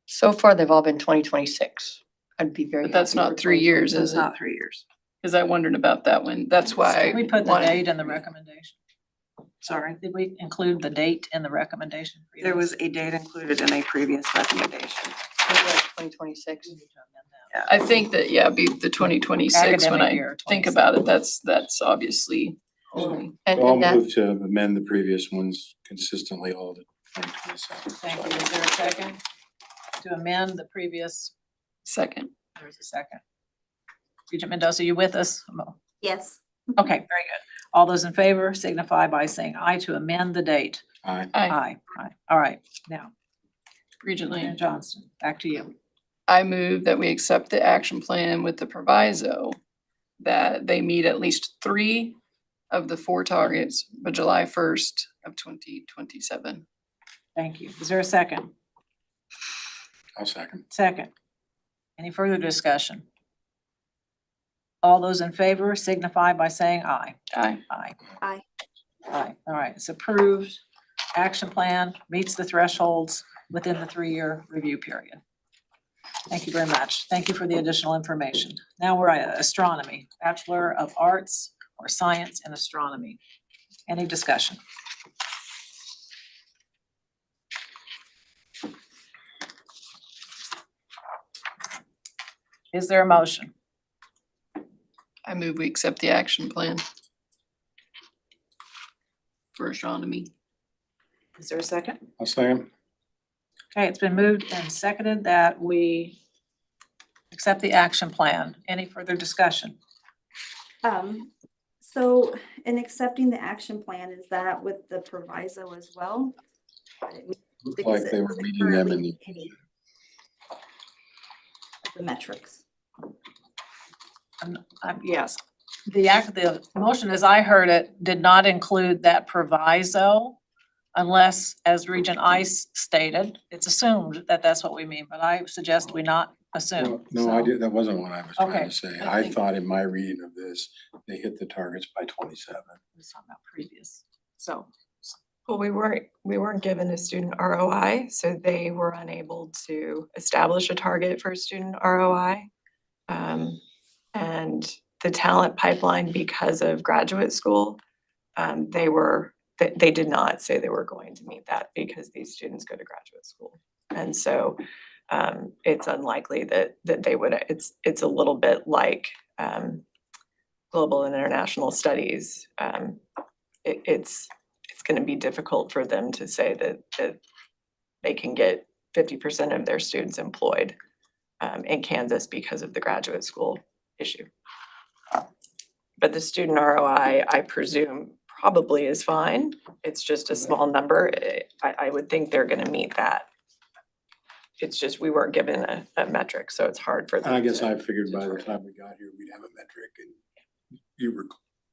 So far, they've all been 2026. I'd be very But that's happy not for 3 years, So is it's it? not 3 years. Because I wondered about that one. That's why. We put the wanted- date in the recommendation. Sorry, did we include the date in the recommendation? There was a date included in a previous recommendation. 2026. I think that, yeah, be the 2026, when Academic I year, think 26. about it, that's obviously only. And I'll that, move to amend the previous ones consistently all to 2027. Thank you. Is there a second? To amend the previous, Second. there's a second. Regent Mendoza, you with us? Yes. Okay, very good. All those in favor signify by saying aye to amend the date. Aye. Aye. Aye. All right, now, Regent Lee. Regent Johnston, back to you. I move that we accept the action plan with the proviso that they meet at least 3 of the 4 targets by July 1st of 2027. Thank you. Is there a second? I'll second. Second. Any further discussion? All those in favor signify by saying aye. Aye. Aye. Aye. Aye. All right, it's approved. Action plan meets the thresholds within the 3-year review period. Thank you very much. Thank you for the additional information. Now we're at astronomy, Bachelor of Arts or Science in Astronomy. Any discussion? Is there a motion? I move we accept the action plan for astronomy. Is there a second? I'll second. Okay, it's been moved and seconded that we accept the action plan. Any further discussion? So in accepting the action plan, is that with the proviso as well? Looked Because like it they were wasn't meeting them in currently the, any of the metrics. Yes. The motion as I heard it did not include that proviso unless, as Regent Ice stated, it's assumed that that's what we mean, but I suggest we not assume. well, no, I So- did, that wasn't what I was trying Okay, to say. I I think- thought in my reading of this, they hit the targets by 27. We're talking about previous. So, Well, we weren't given a student ROI, so they were unable to establish a target for a student ROI. And the talent pipeline, because of graduate school, they did not say they were going to meet that because these students go to graduate school. And so it's unlikely that they would, it's a little bit like global and international studies. It's gonna be difficult for them to say that they can get 50% of their students employed in Kansas because of the graduate school issue. But the student ROI, I presume, probably is fine. It's just a small number. I would think they're gonna meet that. It's just, we weren't given a metric, so it's hard for them And I guess to- I figured by the time we got here, we'd have a metric and you were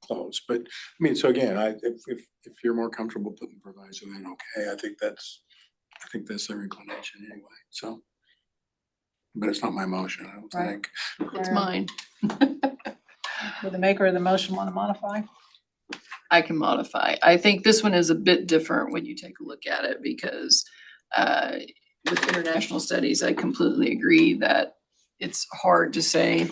close. But I mean, so again, if you're more comfortable putting proviso in, okay, I think that's their inclination anyway, so. But it's not my motion, I don't Right. think. It's mine. would the maker of the motion want to modify? I can modify. I think this one is a bit different when you take a look at it because with international studies, I completely agree that it's hard to say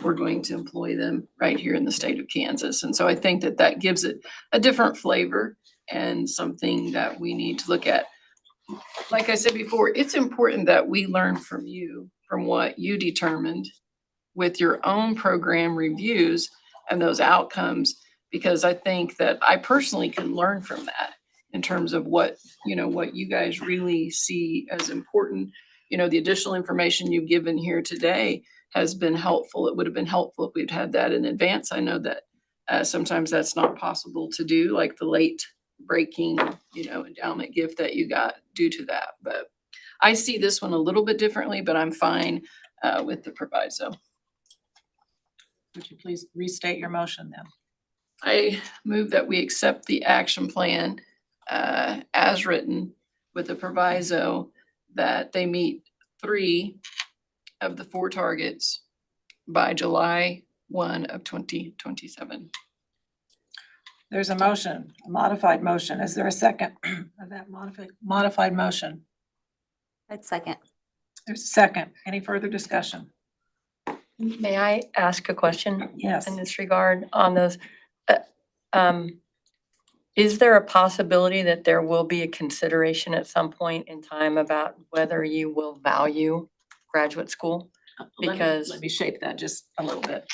we're going to employ them right here in the state of Kansas. And so I think that that gives it a different flavor and something that we need to look at. Like I said before, it's important that we learn from you, from what you determined with your own program reviews and those outcomes, because I think that I personally can learn from that in terms of what you guys really see as important. The additional information you've given here today has been helpful. It would have been helpful if we'd had that in advance. I know that sometimes that's not possible to do, like the late breaking, endowment gift that you got due to that. But I see this one a little bit differently, but I'm fine with the proviso. Would you please restate your motion then? I move that we accept the action plan as written with the proviso that they meet 3 of the 4 targets by July 1 of 2027. There's a motion, a modified motion. Is there a second of that modified motion? I'd second. There's a second. Any further discussion? May I ask a question Yes. in this regard on those? Is there a possibility that there will be a consideration at some point in time about whether you will value graduate school? Because- Let me shape that just a little bit.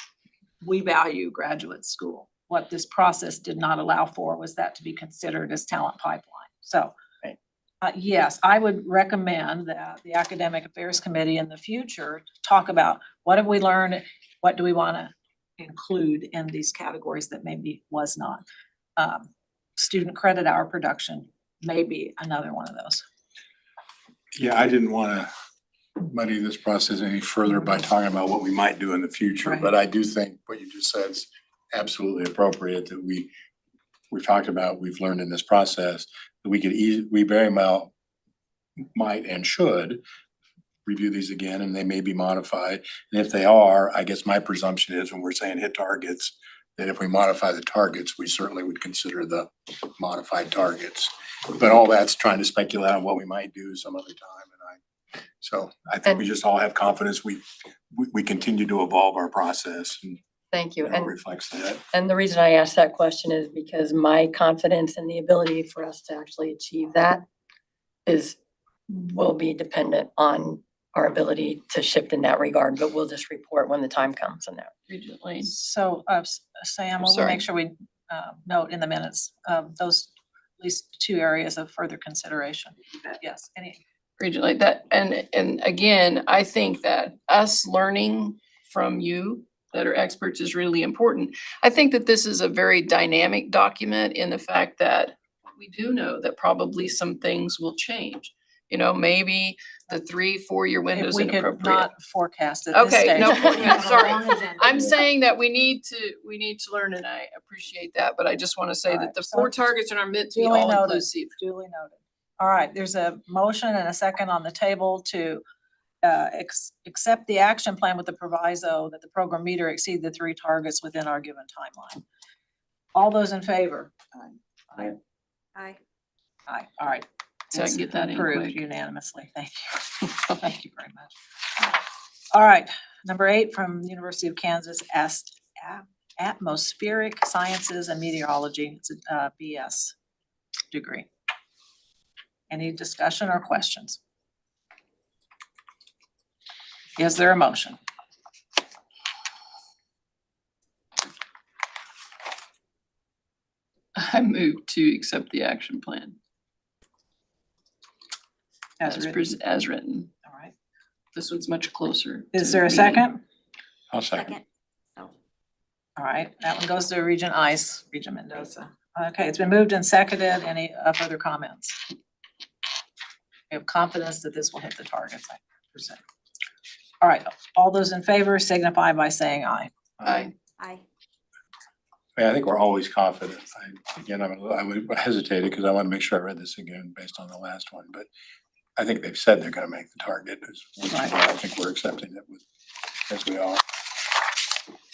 We value graduate school. What this process did not allow for was that to be considered as talent pipeline. So, Right. Yes, I would recommend that the Academic Affairs Committee in the future talk about what have we learned? What do we want to include in these categories that maybe was not? Student credit hour production may be another one of those. Yeah, I didn't wanna muddy this process any further by talking about what we might do in the future, Right. but I do think what you just said is absolutely appropriate, that we've talked about, we've learned in this process, that we very well might and should review these again and they may be modified. And if they are, I guess my presumption is when we're saying hit targets, that if we modify the targets, we certainly would consider the modified targets. But all that's trying to speculate on what we might do some other time. So I think we just all have confidence we continue to evolve our process and Thank you. it And reflects that. And the reason I asked that question is because my confidence in the ability for us to actually achieve that will be dependent on our ability to shift in that regard, but we'll just report when the time comes in that. Regent Lane. So, Sam, we'll Sorry. make sure we note in the minutes those at least two areas of further consideration. Yes, Regent Lane, and again, I think that us learning from you that are experts is really important. I think that this is a very dynamic document in the fact that we do know that probably some things will change. You know, maybe the 3-4-year if window's we could inappropriate. not forecast at this Okay, stage. no, We have a sorry. long agenda. I'm saying that we need to learn, and I appreciate that, but I just want to say Alright, that the so 4 targets are meant to be duly all noted. inclusive. Duly noted. All right, there's a motion and a second on the table to accept the action plan with the proviso that the program meter exceed the 3 targets within our given timeline. All those in favor? Aye. Aye. Aye, all right. So I can It's get that in approved quick. unanimously. Thank you. Thank you very much. All right, number 8 from University of Kansas, Atmospheric Sciences and Meteorology. It's a BS degree. Any discussion or questions? Is there a motion? I move to accept the action plan As written. as written. All right. This one's much closer. Is to there a meeting. second? I'll second. Second. Oh, All right, that one goes to Regent Ice, Regent Mendoza. Okay, it's been moved and seconded. Any further comments? We have confidence that this will hit the targets I present. All right, all those in favor signify by saying aye. Aye. aye. I think we're always confident. I would hesitated because I want to make sure I read this again based on the last one, but I think they've said they're gonna make the target. Right. I think we're accepting it as we are.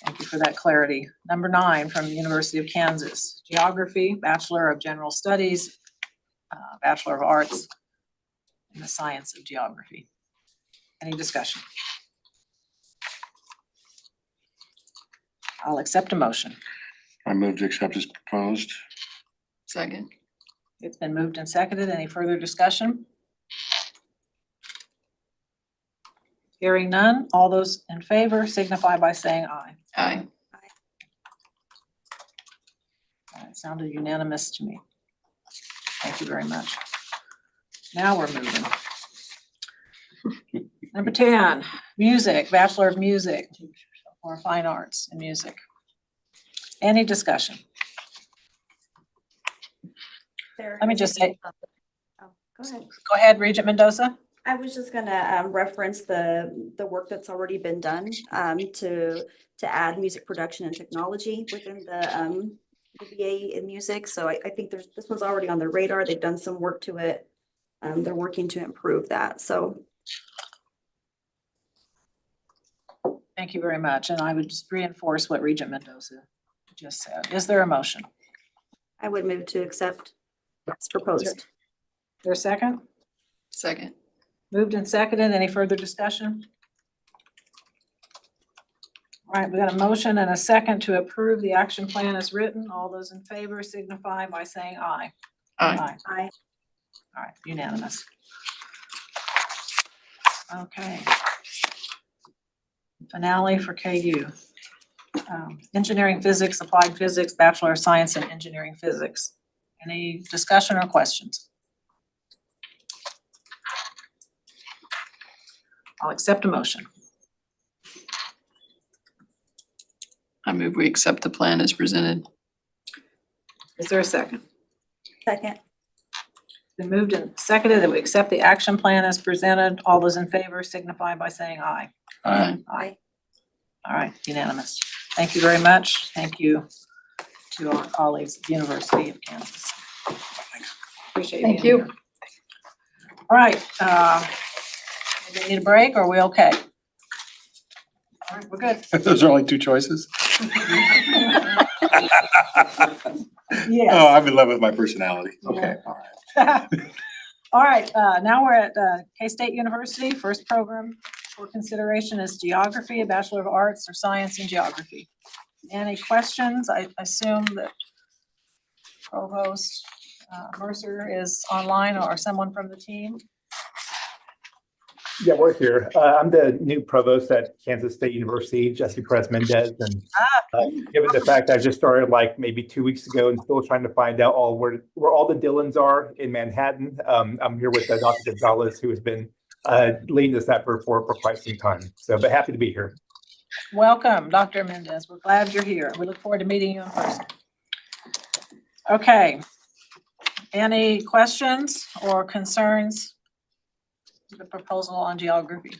Thank you for that clarity. Number 9 from the University of Kansas, Geography, Bachelor of General Studies, Bachelor of Arts in the Science of Geography. Any discussion? I'll accept a motion. I move to accept as proposed. Second. It's been moved and seconded. Any further discussion? Hearing none, all those in favor signify by saying aye. Aye. That sounded unanimous to me. Thank you very much. Now we're moving. Number 10, Music, Bachelor of Music or Fine Arts in Music. Any discussion? Let me just say- Oh, go ahead. Go ahead, Regent Mendoza. I was just gonna reference the work that's already been done to add music production and technology within the BA in music. So I think this one's already on their radar. They've done some work to it. They're working to improve that. So Thank you very much. And I would just reinforce what Regent Mendoza just said. Is there a motion? I would move to accept as proposed. Is there a second? Second. Moved and seconded. Any further discussion? All right, we got a motion and a second to approve the action plan as written. All those in favor signify by saying aye. Aye. Aye. All right, unanimous. Okay. Finale for KU. Engineering Physics, Applied Physics, Bachelor of Science in Engineering Physics. Any discussion or questions? I'll accept a motion. I move we accept the plan as presented. Is there a second? Second. Been moved and seconded that we accept the action plan as presented. All those in favor signify by saying aye. Aye. Aye. All right, unanimous. Thank you very much. Thank you to our colleagues at the University of Kansas. Appreciate Thank being you. here. All right, Do we need a break or are we okay? All right, we're good. Those are only two choices? Yes. Oh, I'm in love with my personality. Okay, all right. All right, now we're at K-State University. First program for consideration is geography, a Bachelor of Arts or Science in Geography. Any questions? I assume that Provost Mercer is online or someone from the team. Yeah, we're here. I'm the new provost at Kansas State University, Jesse Perez Mendez, and given the fact I just started like maybe 2 weeks ago and still trying to find out where all the Dylans are in Manhattan, I'm here with Dr. Gonzalez, who has been leading this effort for quite some time. So, but happy to be here. Welcome, Dr. Mendez. We're glad you're here. We look forward to meeting you in person. Okay. Any questions or concerns? The proposal on geography.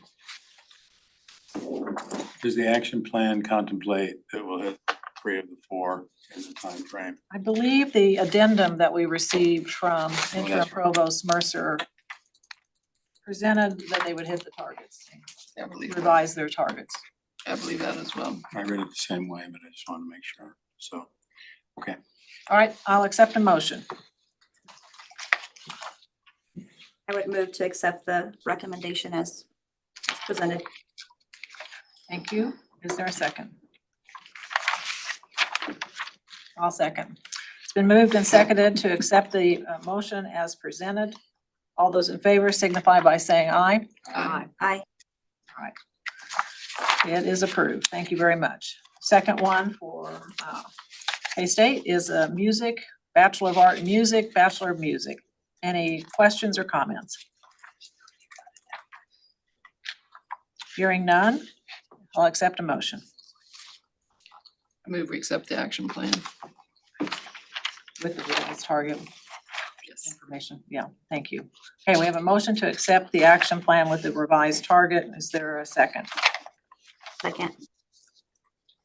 Does the action plan contemplate that we'll hit 3 of the 4 in the time frame? I believe the addendum that we received from interim that's right. Provost Mercer presented that they would hit the targets, I believe, revise their targets. I believe that as well. I read it the same way, but I just want to make sure. So, okay. All right, I'll accept a motion. I would move to accept the recommendation as presented. Thank you. Is there a second? I'll second. It's been moved and seconded to accept the motion as presented. All those in favor signify by saying aye. Aye. Aye. It is approved. Thank you very much. Second one for K-State is a music, Bachelor of Art in Music, Bachelor of Music. Any questions or comments? Hearing none, I'll accept a motion. I move we accept the action plan. With the revised target Yes. information. Yeah, thank you. Okay, we have a motion to accept the action plan with the revised target. Is there a second? Second.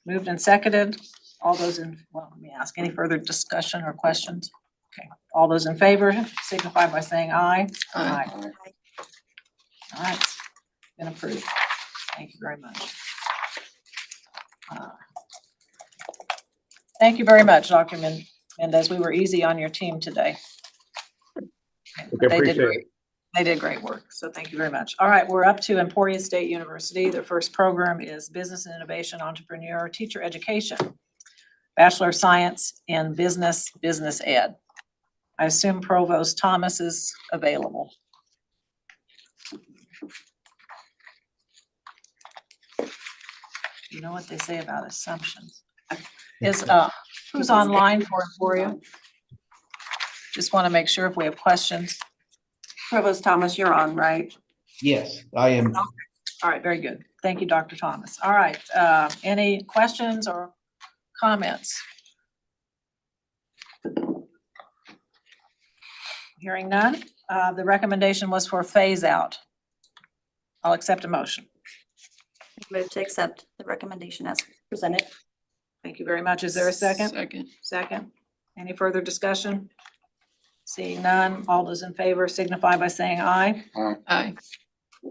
Moved and seconded. All those in, well, let me ask, any further discussion or questions? Okay, all those in favor signify by saying aye. Aye. All right, been approved. Thank you very much. Thank you very much, Dr. Mendez. We were easy on your team today. I They did appreciate great. it. They did great work, so thank you very much. All right, we're up to Emporia State University. Their first program is Business and Innovation Entrepreneur Teacher Education, Bachelor of Science in Business, Business Ed. I assume Provost Thomas is available. You know what they say about assumptions. Is, who's online for Emporia? Just want to make sure if we have questions. Provost Thomas, you're on, right? Yes, I am. All right, very good. Thank you, Dr. Thomas. All right, any questions or comments? Hearing none, the recommendation was for phase out. I'll accept a motion. Move to accept the recommendation as presented. Thank you very much. Is there a second? Second. Second. Any further discussion? Seeing none, all those in favor signify by saying aye. Aye.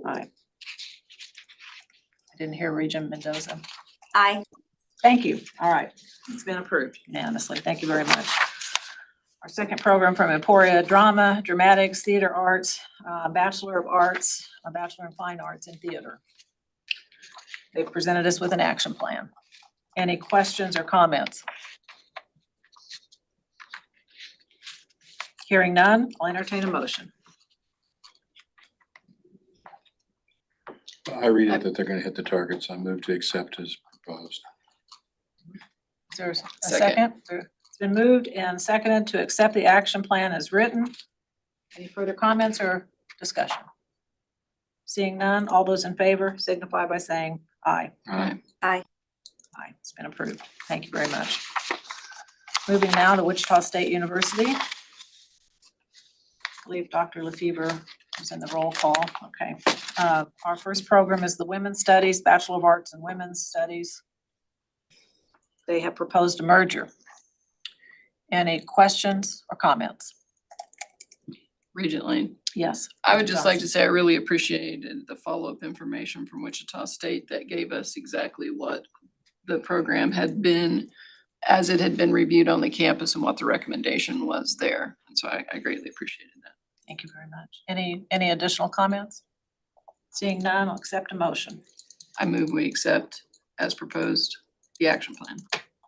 Aye. I didn't hear Regent Mendoza. Aye. Thank you. All right. It's been approved unanimously. Thank you very much. Our second program from Emporia, Drama, Dramatics, Theater Arts, Bachelor of Arts, a Bachelor in Fine Arts in Theater. They've presented us with an action plan. Any questions or comments? Hearing none, I'll entertain a motion. I read it that they're gonna hit the targets. I move to accept as proposed. Is there a Second. second? It's been moved and seconded to accept the action plan as written. Any further comments or discussion? Seeing none, all those in favor signify by saying aye. Aye. Aye. Aye, it's been approved. Thank you very much. Moving now to Wichita State University. I believe Dr. Lefevre is in the roll call. Okay. Our first program is the Women's Studies, Bachelor of Arts in Women's Studies. They have proposed a merger. Any questions or comments? Regent Lane. Yes. I would just like to say I really appreciated the follow-up information from Wichita State that gave us exactly what the program had been as it had been reviewed on the campus and what the recommendation was there. And so I greatly appreciated that. Thank you very much. Any additional comments? Seeing none, I'll accept a motion. I move we accept as proposed the action plan.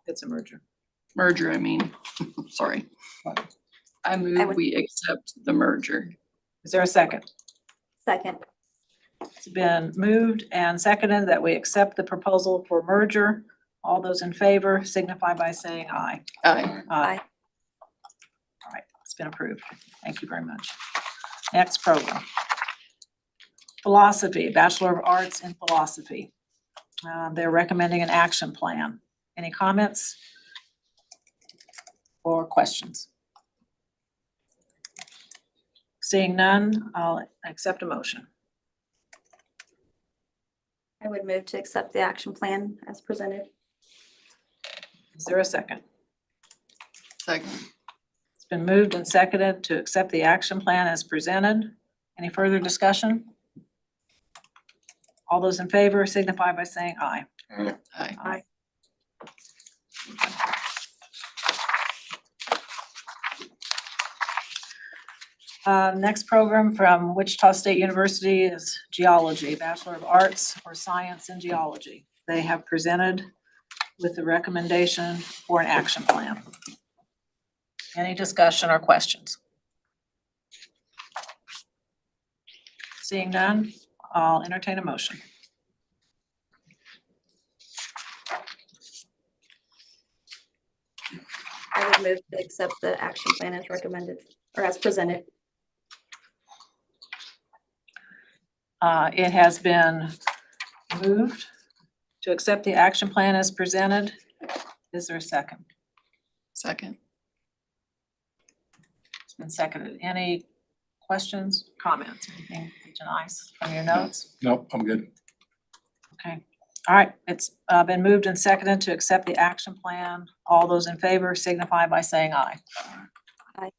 It's a merger. Merger, I mean, sorry. I move would- we accept the merger. Is there a second? Second. It's been moved and seconded that we accept the proposal for merger. All those in favor signify by saying aye. Aye. Aye. All right, it's been approved. Thank you very much. Next program. Philosophy, Bachelor of Arts in Philosophy. They're recommending an action plan. Any comments or questions? Seeing none, I'll accept a motion. I would move to accept the action plan as presented. Is there a second? Second. It's been moved and seconded to accept the action plan as presented. Any further discussion? All those in favor signify by saying aye. Aye. Aye. Next program from Wichita State University is Geology, Bachelor of Arts or Science in Geology. They have presented with the recommendation for an action plan. Any discussion or questions? Seeing none, I'll entertain a motion. I would move to accept the action plan as recommended or as presented. It has been moved to accept the action plan as presented. Is there a second? Second. It's been seconded. Any questions, comments, anything, Regent Ice, from your notes? Nope, I'm good. Okay, all right, it's been moved and seconded to accept the action plan. All those in favor signify by saying aye. Aye.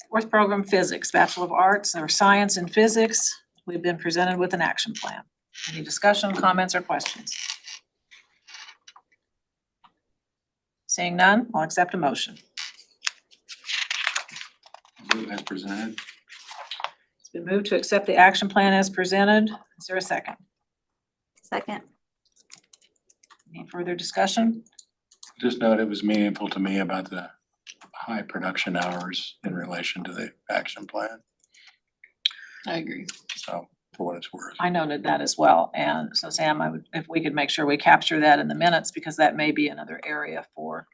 Fourth program, Physics, Bachelor of Arts or Science in Physics. We've been presented with an action plan. Any discussion, comments, or questions? Seeing none, I'll accept a motion. Move as presented. It's been moved to accept the action plan as presented. Is there a second? Second. Any further discussion? Just note it was meaningful to me about the high production hours in relation to the action plan. I agree. So for what it's worth. I noted that as well. And so Sam, I would, if we could make sure we capture that in the minutes, because that may be another area for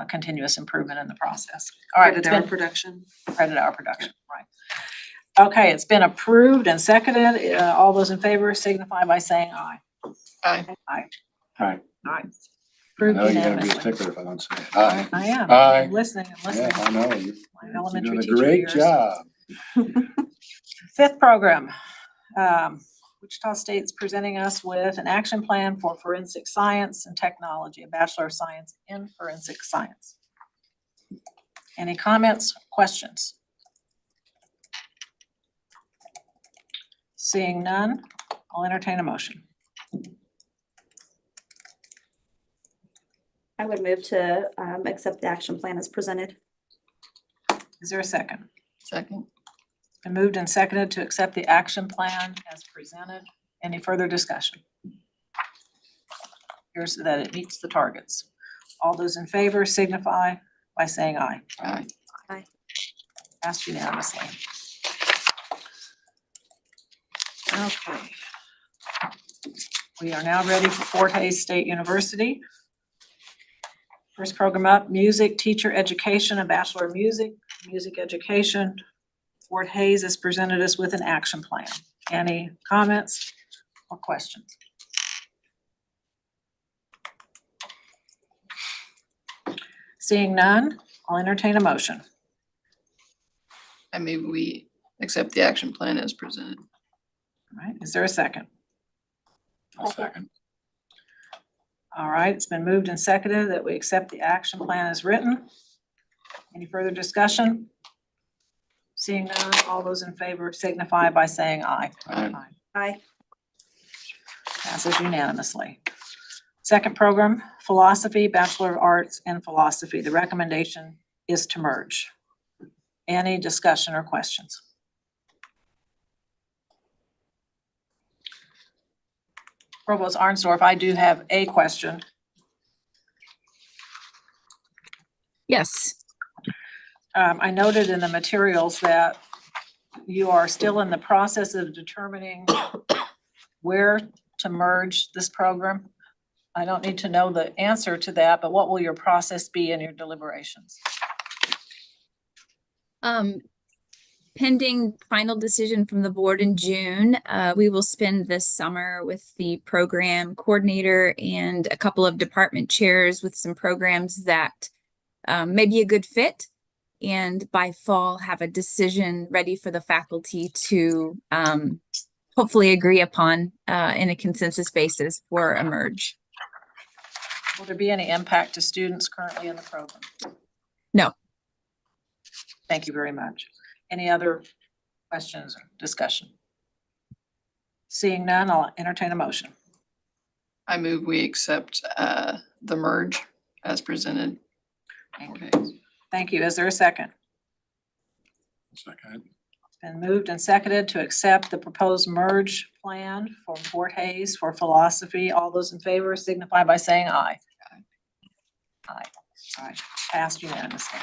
continuous improvement in the process. All right, it's been production. credit hour production, right. Okay, it's been approved and seconded. All those in favor signify by saying aye. Aye. Aye. All right. All right. I Approved know you're gonna be a unanimously. stickler if I don't say it. Aye. I am. Aye. I'm listening, I'm Yeah, listening. I know. My You're elementary doing a teacher great years. job. Fifth program, Wichita State's presenting us with an action plan for forensic science and technology, a Bachelor of Science in Forensic Science. Any comments, questions? Seeing none, I'll entertain a motion. I would move to accept the action plan as presented. Is there a second? Second. Been moved and seconded to accept the action plan as presented. Any further discussion? Here's that it meets the targets. All those in favor signify by saying aye. Aye. Aye. Passed unanimously. Okay. We are now ready for Fort Hays State University. First program up, Music Teacher Education, a Bachelor of Music, Music Education. Fort Hays has presented us with an action plan. Any comments or questions? Seeing none, I'll entertain a motion. I mean, we accept the action plan as presented. All right, is there a second? I'll second. All right, it's been moved and seconded that we accept the action plan as written. Any further discussion? Seeing none, all those in favor signify by saying aye. Aye. Aye. Passes unanimously. Second program, philosophy, Bachelor of Arts in Philosophy. The recommendation is to merge. Any discussion or questions? Provost Arnsdorf, I do have a question. Yes. I noted in the materials that you are still in the process of determining where to merge this program. I don't need to know the answer to that, but what will your process be in your deliberations? Pending final decision from the board in June, we will spend this summer with the program coordinator and a couple of department chairs with some programs that may be a good fit. And by fall, have a decision ready for the faculty to hopefully agree upon in a consensus basis for a merge. Will there be any impact to students currently in the program? No. Thank you very much. Any other questions or discussion? Seeing none, I'll entertain a motion. I move we accept the merge as presented. Okay. Thank you. Is there a second? Second. It's been moved and seconded to accept the proposed merge plan for Fort Hayes for philosophy. All those in favor signify by saying aye. Aye. All right, passed unanimously.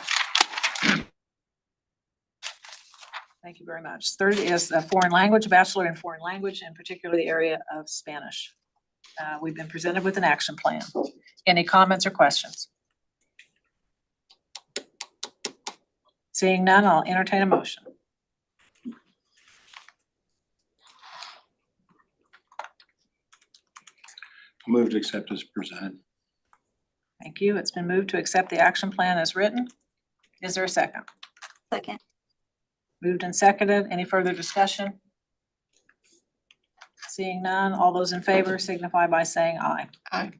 Thank you very much. Third is a foreign language, Bachelor in Foreign Language, in particular the area of Spanish. We've been presented with an action plan. Any comments or questions? Seeing none, I'll entertain a motion. Move to accept as presented. Thank you. It's been moved to accept the action plan as written. Is there a second? Second. Moved and seconded. Any further discussion? Seeing none, all those in favor signify by saying aye. Aye.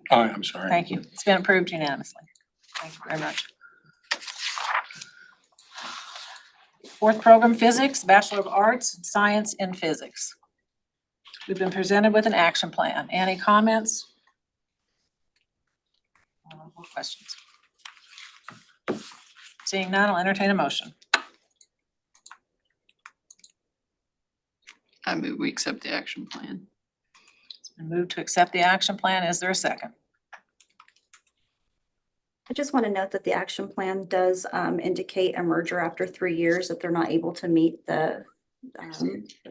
Aye, I'm sorry. Thank you. It's been approved unanimously. Thank you very much. Fourth program, Physics, Bachelor of Arts, Science in Physics. We've been presented with an action plan. Any comments? Or questions? Seeing none, I'll entertain a motion. I move we accept the action plan. It's been moved to accept the action plan. Is there a second? I just want to note that the action plan does indicate a merger after 3 years if they're not able to meet the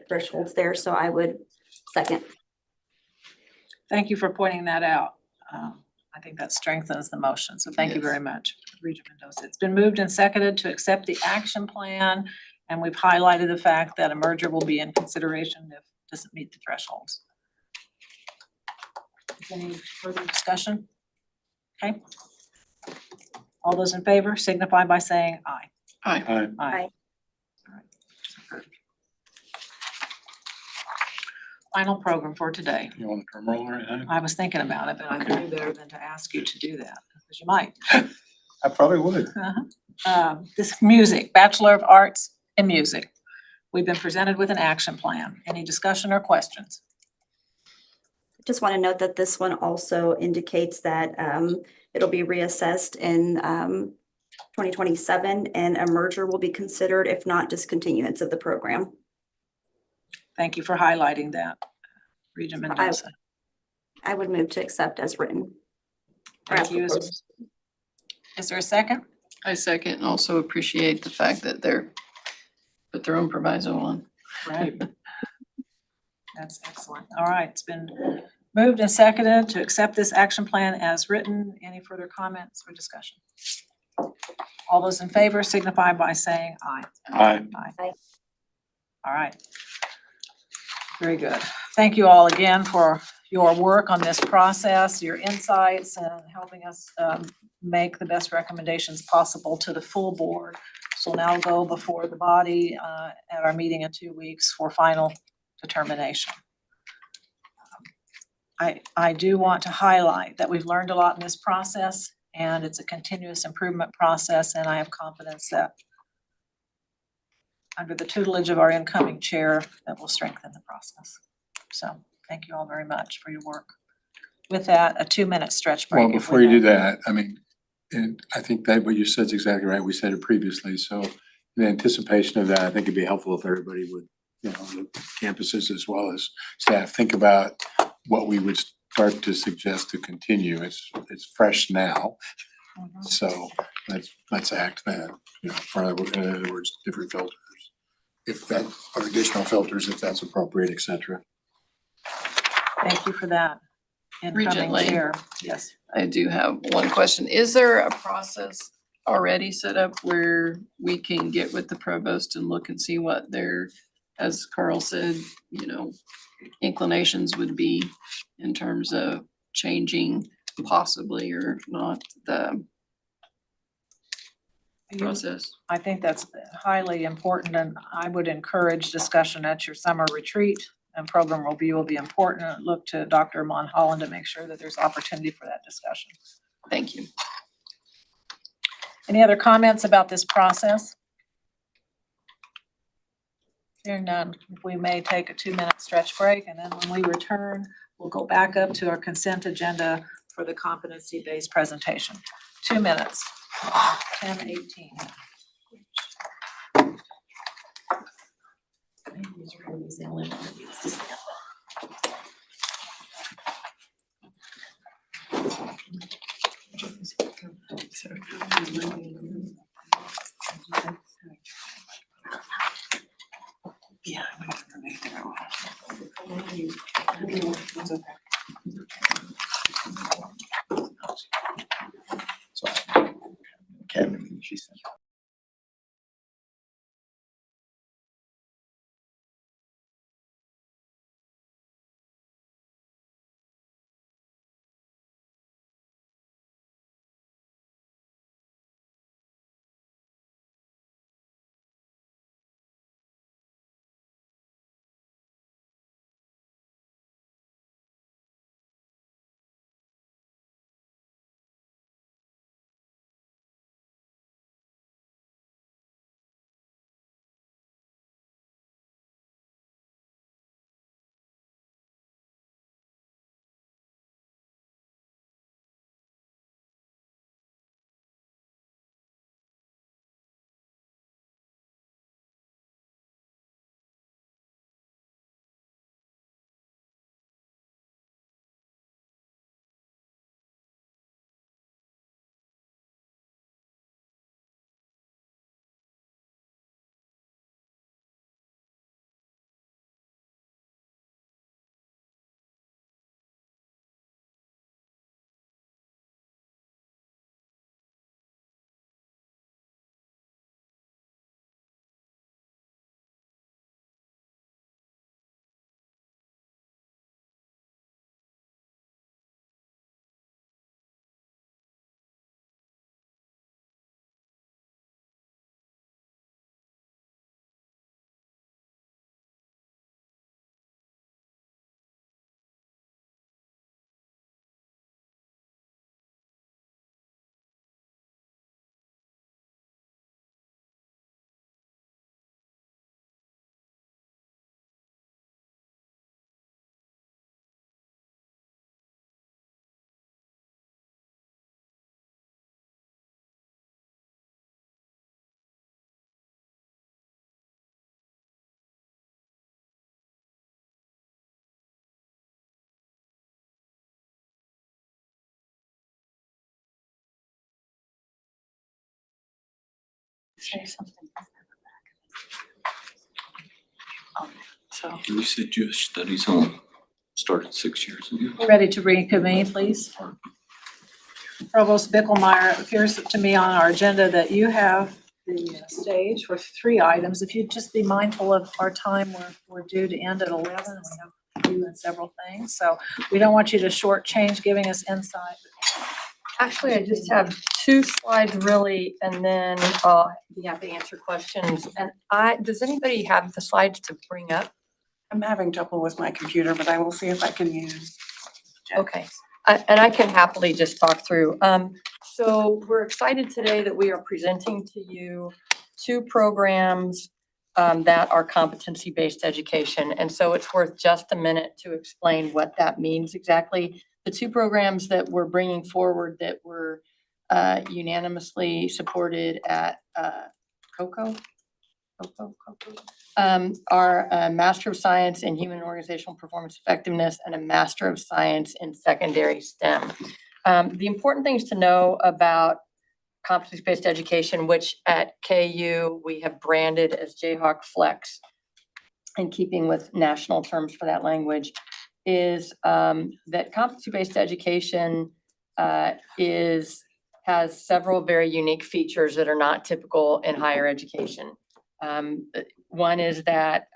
thresholds there. So I would second. Thank you for pointing that out. I think that strengthens the motion. So thank you Yes. very much, Regent Mendoza. It's been moved and seconded to accept the action plan. And we've highlighted the fact that a merger will be in consideration if it doesn't meet the thresholds. Any further discussion? Okay. All those in favor signify by saying aye. Aye. Aye. Aye. All right. Final program for today. You want a drum roll or anything? I was thinking about it, but I knew better than to ask you to do that, because you might. I probably would. This music, Bachelor of Arts in Music. We've been presented with an action plan. Any discussion or questions? Just want to note that this one also indicates that it'll be reassessed in 2027 and a merger will be considered, if not discontinuance of the program. Thank you for highlighting that, Regent Mendoza. I would move to accept as written. Thank you. Is there a second? I second and also appreciate the fact that they're put their own proviso on. Right. That's excellent. All right, it's been moved and seconded to accept this action plan as written. Any further comments or discussion? All those in favor signify by saying aye. Aye. Aye. All right. Very good. Thank you all again for your work on this process, your insights, and helping us make the best recommendations possible to the full board. So now go before the body at our meeting in 2 weeks for final determination. I do want to highlight that we've learned a lot in this process, and it's a continuous improvement process, and I have confidence that under the tutelage of our incoming chair, that will strengthen the process. So thank you all very much for your work. With that, a 2-minute stretch break. Well, if before we you do may. that, I mean, and I think that what you said is exactly right. We said it previously. So in anticipation of that, I think it'd be helpful if everybody would, you know, the campuses as well as staff, think about what we would start to suggest to continue. It's fresh now. Mhm. So let's act then, you know, in other words, different filters. If that, or additional filters, if that's appropriate, et cetera. Thank you for that. Incoming Regent chair, yes. I do have one question. Is there a process already set up where we can get with the provost and look and see what their, as Carl said, you know, inclinations would be in terms of changing possibly or not the process? I think that's highly important, and I would encourage discussion at your summer retreat, and program review will be important. And look to Dr. Monholland to make sure that there's opportunity for that discussion. Thank you. Any other comments about this process? Hearing none, we may take a 2-minute stretch break, and then when we return, we'll go back up to our consent agenda for the competency-based presentation. 2 minutes, 10:18. Yeah. Kevin, she said. Say something. So, You said Jewish studies home started 6 years ago. ready to reconvene, please? Provost Bickelmeyer, it appears to me on our agenda that you have the stage for 3 items. If you'd just be mindful of our time, we're due to end at 11. We have to do several things, so we don't want you to shortchange giving us insight. Actually, I just have two slides really, and then be happy to answer questions. And does anybody have the slides to bring up? I'm having trouble with my computer, but I will see if I can use. Okay, and I can happily just talk through. So we're excited today that we are presenting to you two programs that are competency-based education. And so it's worth just a minute to explain what that means exactly. The two programs that we're bringing forward that were unanimously supported at COCO. Are a Master of Science in Human and Organizational Performance Effectiveness and a Master of Science in Secondary STEM. The important things to know about competency-based education, which at KU we have branded as Jayhawk Flex, in keeping with national terms for that language, is that competency-based education has several very unique features that are not typical in higher education. One is that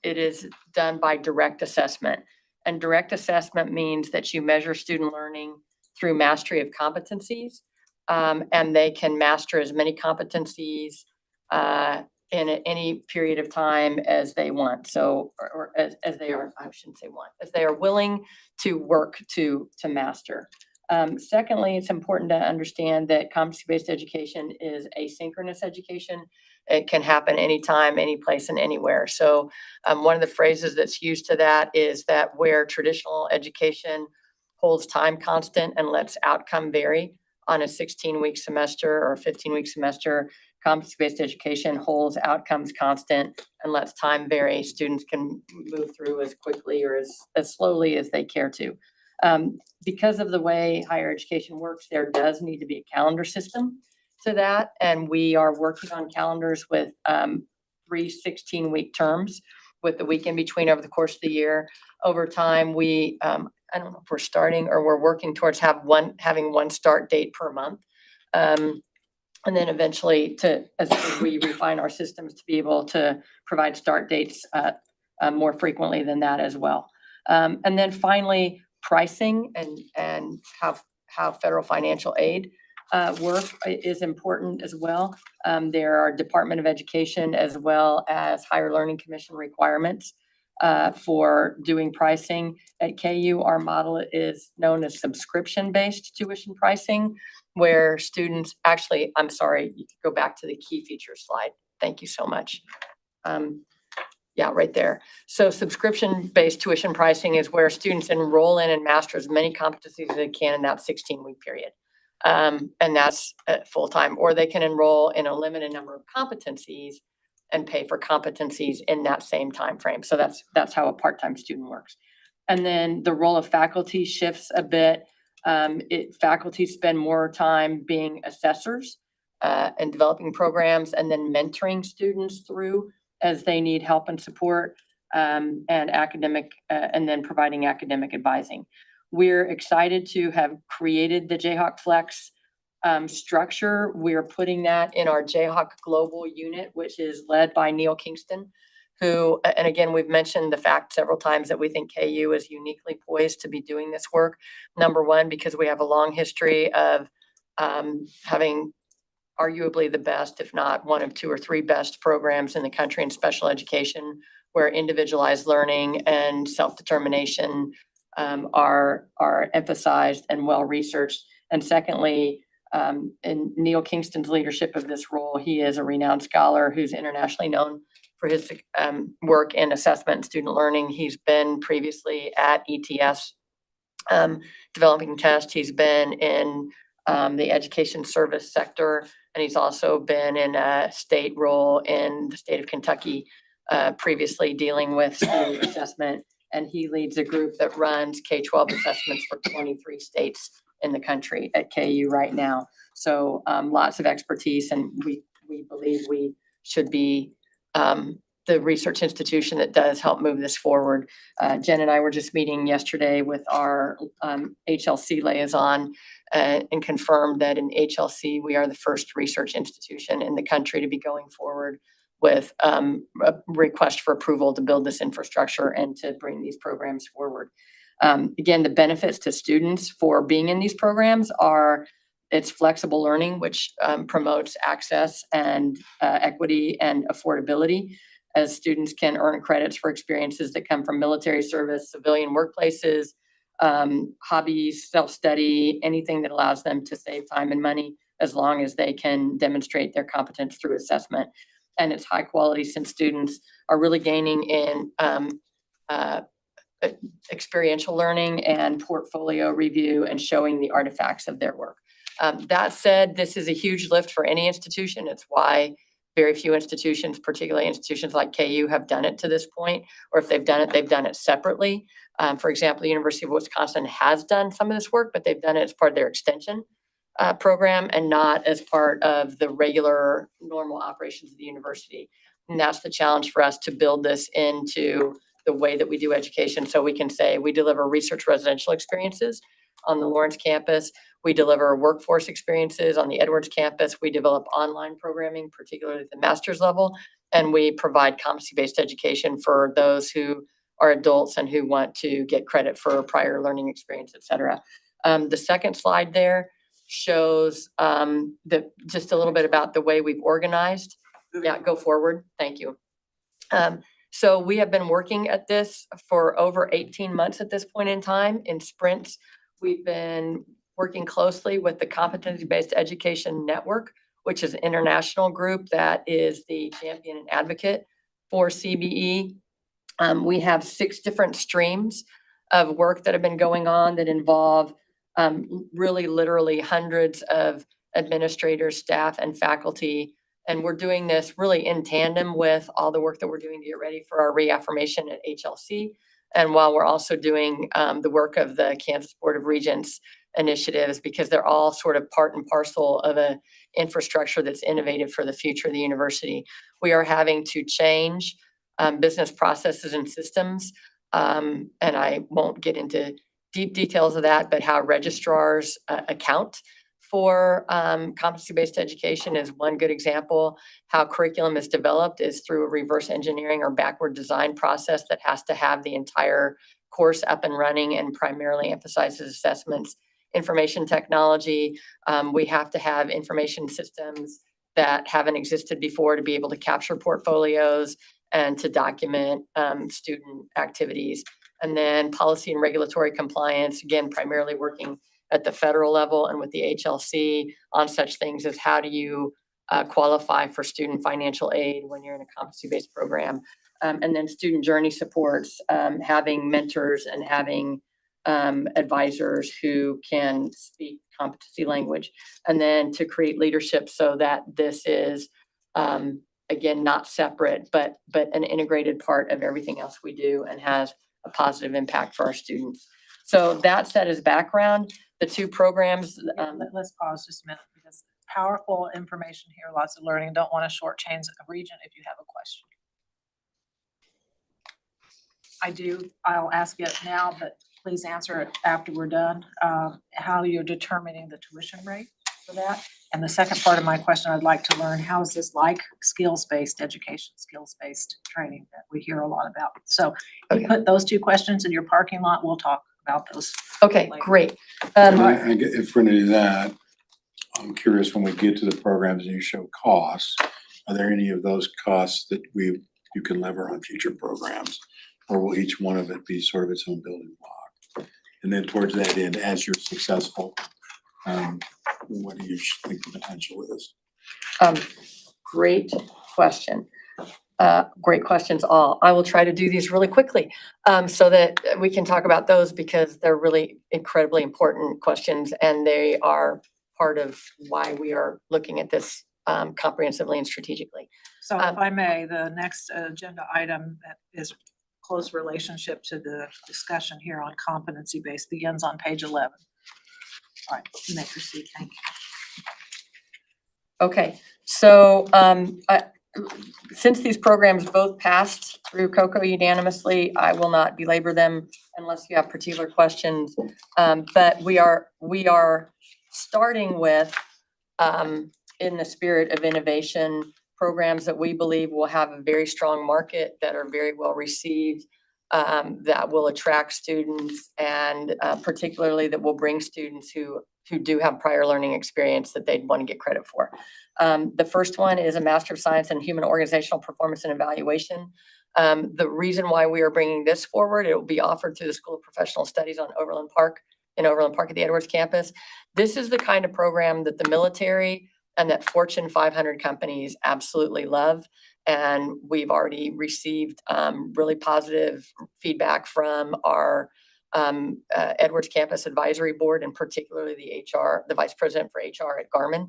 it is done by direct assessment. And direct assessment means that you measure student learning through mastery of competencies, and they can master as many competencies in any period of time as they want. So, or as they are, I shouldn't say want, as they are willing to work to master. Secondly, it's important to understand that competency-based education is asynchronous education. It can happen anytime, any place, and anywhere. So one of the phrases that's used to that is that where traditional education holds time constant and lets outcome vary on a 16-week semester or a 15-week semester, competency-based education holds outcomes constant and lets time vary. Students can move through as quickly or as slowly as they care to. Because of the way higher education works, there does need to be a calendar system to that. And we are working on calendars with 3 16-week terms with the week in between over the course of the year. Over time, we, I don't know if we're starting or we're working towards having one start date per month. And then eventually as we refine our systems to be able to provide start dates more frequently than that as well. And then finally, pricing and how federal financial aid work is important as well. There are Department of Education as well as Higher Learning Commission requirements for doing pricing. At KU, our model is known as subscription-based tuition pricing, where students actually, I'm sorry, you could go back to the key features slide. Thank you so much. Yeah, right there. So subscription-based tuition pricing is where students enroll in and master as many competencies as they can in that 16-week period. And that's full-time, or they can enroll in a limited number of competencies and pay for competencies in that same time frame. So that's how a part-time student works. And then the role of faculty shifts a bit. Faculty spend more time being assessors and developing programs and then mentoring students through as they need help and support and academic, and then providing academic advising. We're excited to have created the Jayhawk Flex structure. We're putting that in our Jayhawk Global Unit, which is led by Neil Kingston, who, and again, we've mentioned the fact several times that we think KU is uniquely poised to be doing this work. Number one, because we have a long history of having arguably the best, if not one of 2 or 3 best programs in the country in special education, where individualized learning and self-determination are emphasized and well-researched. And secondly, in Neil Kingston's leadership of this role, he is a renowned scholar who's internationally known for his work in assessment and student learning. He's been previously at ETS developing tests. He's been in the education service sector, and he's also been in a state role in the state of Kentucky, previously dealing with student assessment. And he leads a group that runs K-12 assessments for 23 states in the country at KU right now. So lots of expertise, and we believe we should be the research institution that does help move this forward. Jen and I were just meeting yesterday with our HLC liaison and confirmed that in HLC, we are the first research institution in the country to be going forward with a request for approval to build this infrastructure and to bring these programs forward. Again, the benefits to students for being in these programs are It's flexible learning, which promotes access and equity and affordability, as students can earn credits for experiences that come from military service, civilian workplaces, hobbies, self-study, anything that allows them to save time and money, as long as they can demonstrate their competence through assessment. And it's high quality, since students are really gaining in experiential learning and portfolio review and showing the artifacts of their work. That said, this is a huge lift for any institution. It's why very few institutions, particularly institutions like KU, have done it to this point, or if they've done it separately. For example, the University of Wisconsin has done some of this work, but they've done it as part of their extension program and not as part of the regular normal operations of the university. And that's the challenge for us, to build this into the way that we do education. So we can say we deliver research residential experiences on the Lawrence campus. We deliver workforce experiences on the Edwards campus. We develop online programming, particularly at the master's level, and we provide competency-based education for those who are adults and who want to get credit for prior learning experience, et cetera. The second slide there shows just a little bit about the way we've organized. Yeah, go forward. Thank you. So we have been working at this for over 18 months at this point in time in sprints. We've been working closely with the Competency-Based Education Network, which is an international group that is the champion and advocate for CBE. We have 6 different streams of work that have been going on that involve really literally hundreds of administrators, staff, and faculty. And we're doing this really in tandem with all the work that we're doing to get ready for our reaffirmation at HLC. And while we're also doing the work of the Kansas Board of Regents initiatives, because they're all sort of part and parcel of an infrastructure that's innovative for the future of the university. We are having to change business processes and systems. And I won't get into deep details of that, but how registrars account for competency-based education is one good example. How curriculum is developed is through a reverse engineering or backward design process that has to have the entire course up and running and primarily emphasizes assessments. Information technology, we have to have information systems that haven't existed before to be able to capture portfolios and to document student activities. And then policy and regulatory compliance, again, primarily working at the federal level and with the HLC on such things as how do you qualify for student financial aid when you're in a competency-based program. And then student journey supports, having mentors and having advisors who can speak competency language. And then to create leadership so that this is, again, not separate, but an integrated part of everything else we do and has a positive impact for our students. So that set as background. The 2 programs. Let's pause just a minute, because powerful information here, lots of learning. Don't want to shortchange a region if you have a question. I'll ask it now, but please answer it after we're done. How you're determining the tuition rate for that. And the second part of my question, I'd like to learn, how is this like skills-based education, skills-based training that we hear a lot about? So you put those 2 questions in your parking lot. We'll talk about those. Okay, later. great. If we're gonna do that, I'm curious, when we get to the programs and you show costs, are there any of those costs that you can lever on future programs? Or will each one of it be sort of its own building block? And then towards that end, as you're successful, what do you think the potential is? Great question. Great questions all. I will try to do these really quickly so that we can talk about those, because they're really incredibly important questions and they are part of why we are looking at this comprehensively and strategically. So if I may, the next agenda item that is close relationship to the discussion here on competency-based begins on page 11. All right, you may proceed. Thank you. Okay, so since these programs both passed through COCO unanimously, I will not belabor them unless you have particular questions. But we are starting with, in the spirit of innovation, programs that we believe will have a very strong market, that are very well received, that will attract students, and particularly that will bring students who who do have prior learning experience that they'd want to get credit for. The first one is a Master of Science in Human Organizational Performance and Evaluation. The reason why we are bringing this forward, it will be offered through the School of Professional Studies on Overland Park, in Overland Park at the Edwards campus. This is the kind of program that the military and that Fortune 500 companies absolutely love. And we've already received really positive feedback from our Edwards Campus Advisory Board, and particularly the Vice President for HR at Garmin,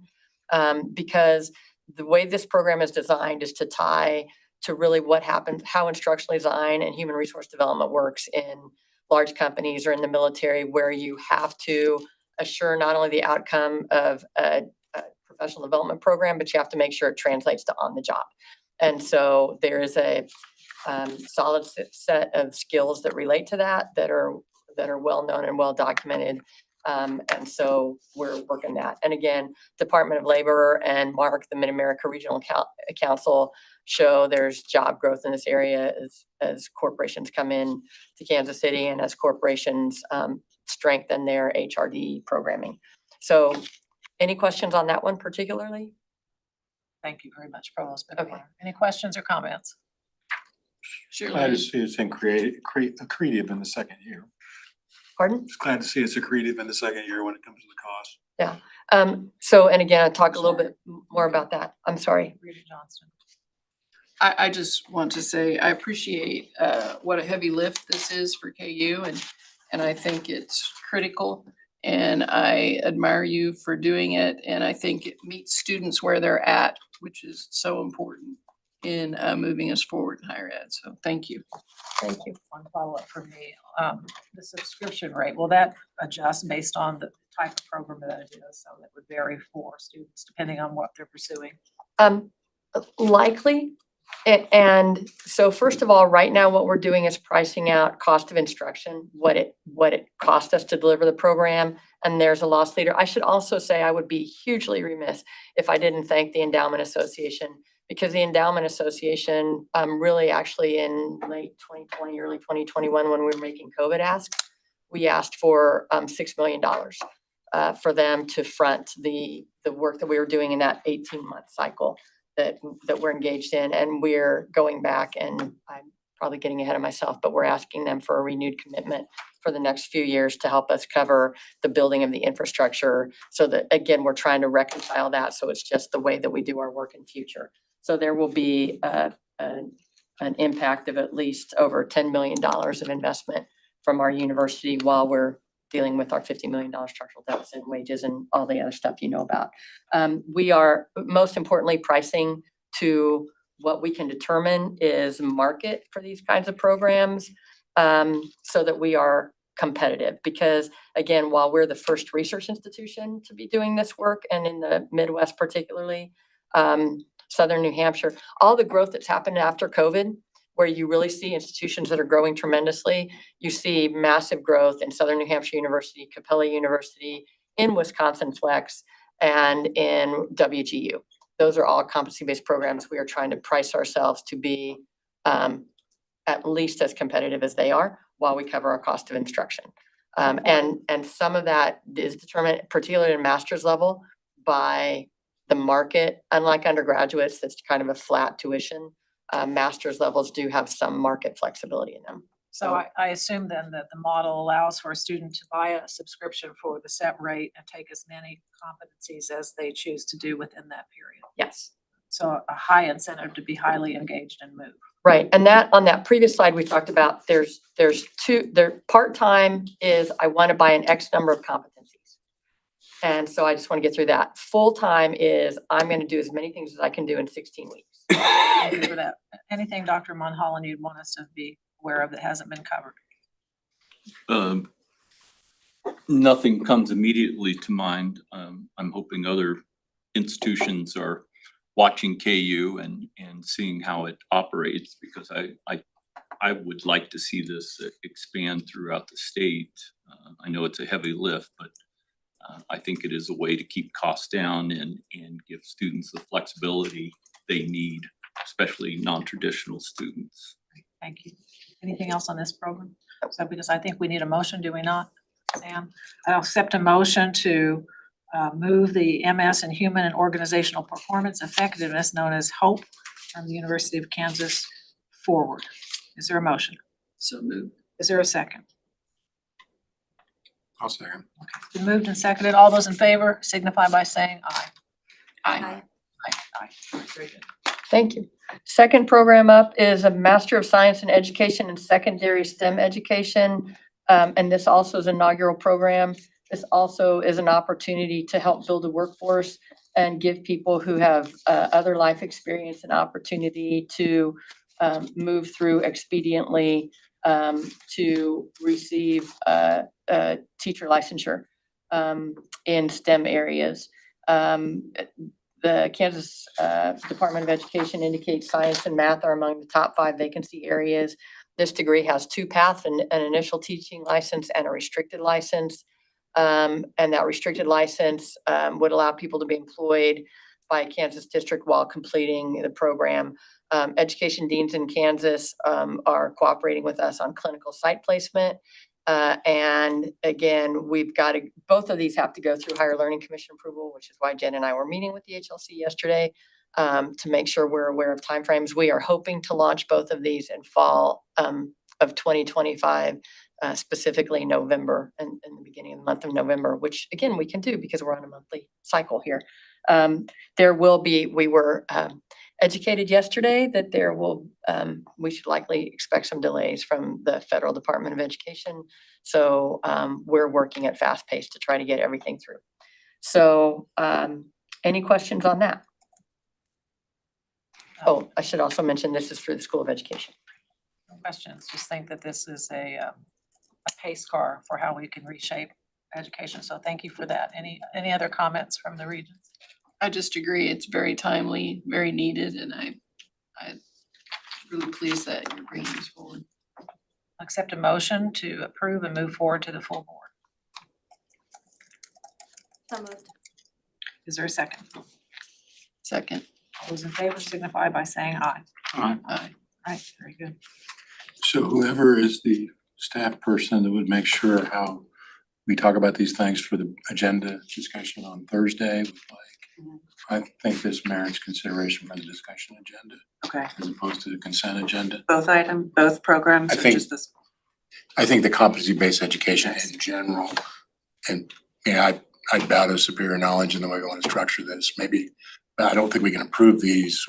because the way this program is designed is to tie to really what happens, how instructional design and human resource development works in large companies or in the military, where you have to assure not only the outcome of a professional development program, but you have to make sure it translates to on the job. And so there is a solid set of skills that relate to that are well known and well documented. And so we're working that. And again, Department of Labor and Mark, the Mid-America Regional Council, show there's job growth in this area as corporations come in to Kansas City and as corporations strengthen their HRD programming. So any questions on that one particularly? Thank you very much, Provost Bittermeyer. Any questions or comments? Glad to see it's accretive in the second year. Pardon? Just glad to see it's accretive in the second year when it comes to the cost. So, and again, I'll talk a little bit more about that. I'm sorry. Rita Johnston. I just want to say I appreciate what a heavy lift this is for KU, and I think it's critical. And I admire you for doing it, and I think it meets students where they're at, which is so important in moving us forward in higher ed. So thank you. Thank you. One follow-up for me. The subscription rate, will that adjust based on the type of program that it is? So that would vary for students depending on what they're pursuing? Likely. And so first of all, right now, what we're doing is pricing out cost of instruction, what it cost us to deliver the program. And there's a loss leader. I should also say I would be hugely remiss if I didn't thank the Endowment Association, because the Endowment Association really actually in late 2020, early 2021, when we were making COVID asks, we asked for $6 million for them to front the work that we were doing in that 18-month cycle that we're engaged in. And we're going back, and I'm probably getting ahead of myself, but we're asking them for a renewed commitment for the next few years to help us cover the building of the infrastructure, so that, again, we're trying to reconcile that so it's just the way that we do our work in future. So there will be an impact of at least over $10 million of investment from our university while we're dealing with our $50 million structural deficit, wages, and all the other stuff you know about. We are most importantly pricing to what we can determine is market for these kinds of programs, so that we are competitive. Because again, while we're the first research institution to be doing this work, and in the Midwest particularly, Southern New Hampshire, all the growth that's happened after COVID, where you really see institutions that are growing tremendously. You see massive growth in Southern New Hampshire University, Capella University, in Wisconsin Flex, and in WGU. Those are all competency-based programs. We are trying to price ourselves to be at least as competitive as they are while we cover our cost of instruction. And some of that is determined, particularly in master's level, by the market. Unlike undergraduates, that's kind of a flat tuition. Master's levels do have some market flexibility in them. So I assume then that the model allows for a student to buy a subscription for the set rate and take as many competencies as they choose to do within that period. Yes. So a high incentive to be highly engaged and move. Right, and that on that previous slide we talked about, there's two, part-time is I want to buy an X number of competencies. And so I just want to get through that. Full-time is I'm going to do as many things as I can do in 16 weeks. Thank you for that. Anything, Dr. Monholland, you'd want us to be aware of that hasn't been covered? Nothing comes immediately to mind. I'm hoping other institutions are watching KU and seeing how it operates, because I would like to see this expand throughout the state. I know it's a heavy lift, but I think it is a way to keep costs down and give students the flexibility they need, especially non-traditional students. Thank you. Anything else on this program? So because I think we need a motion, do we not? Sam. I'll accept a motion to move the MS in Human and Organizational Performance Effectiveness, known as HOPE, from the University of Kansas forward. Is there a motion? So moved. Is there a second? I'll second. Been moved and seconded. All those in favor signify by saying aye. Aye. Aye. Very good. Thank you. Second program up is a Master of Science in Education and Secondary STEM Education. And this also is an inaugural program. This also is an opportunity to help build a workforce and give people who have other life experience an opportunity to move through expediently to receive teacher licensure in STEM areas. The Kansas Department of Education indicates science and math are among the top 5 vacancy areas. This degree has 2 paths, an initial teaching license and a restricted license. And that restricted license would allow people to be employed by a Kansas district while completing the program. Education deans in Kansas are cooperating with us on clinical site placement. And again, we've got to, both of these have to go through Higher Learning Commission approval, which is why Jen and I were meeting with the HLC yesterday to make sure we're aware of timeframes. We are hoping to launch both of these in fall of 2025, specifically November and the beginning of the month of November, which again, we can do because we're on a monthly cycle here. There will be, we were educated yesterday that there will, we should likely expect some delays from the Federal Department of Education. So we're working at fast pace to try to get everything through. So any questions on that? Oh, I should also mention this is for the School of Education. No questions. Just think that this is a pace car for how we can reshape education. So thank you for that. Any other comments from the regions? I just agree. It's very timely, very needed, and I'm really pleased that you're bringing this forward. Accept a motion to approve and move forward to the full board. So moved. Is there a second? Second. All those in favor signify by saying aye. Aye. All right, very good. So whoever is the staff person that would make sure how we talk about these things for the agenda discussion on Thursday, would I think this merits consideration for the discussion agenda Okay, as opposed to the consent agenda. both programs, I or think- just this? I think the competency-based education in general, and I'd bow to superior knowledge in the way we want to structure this. Maybe, I don't think we can approve these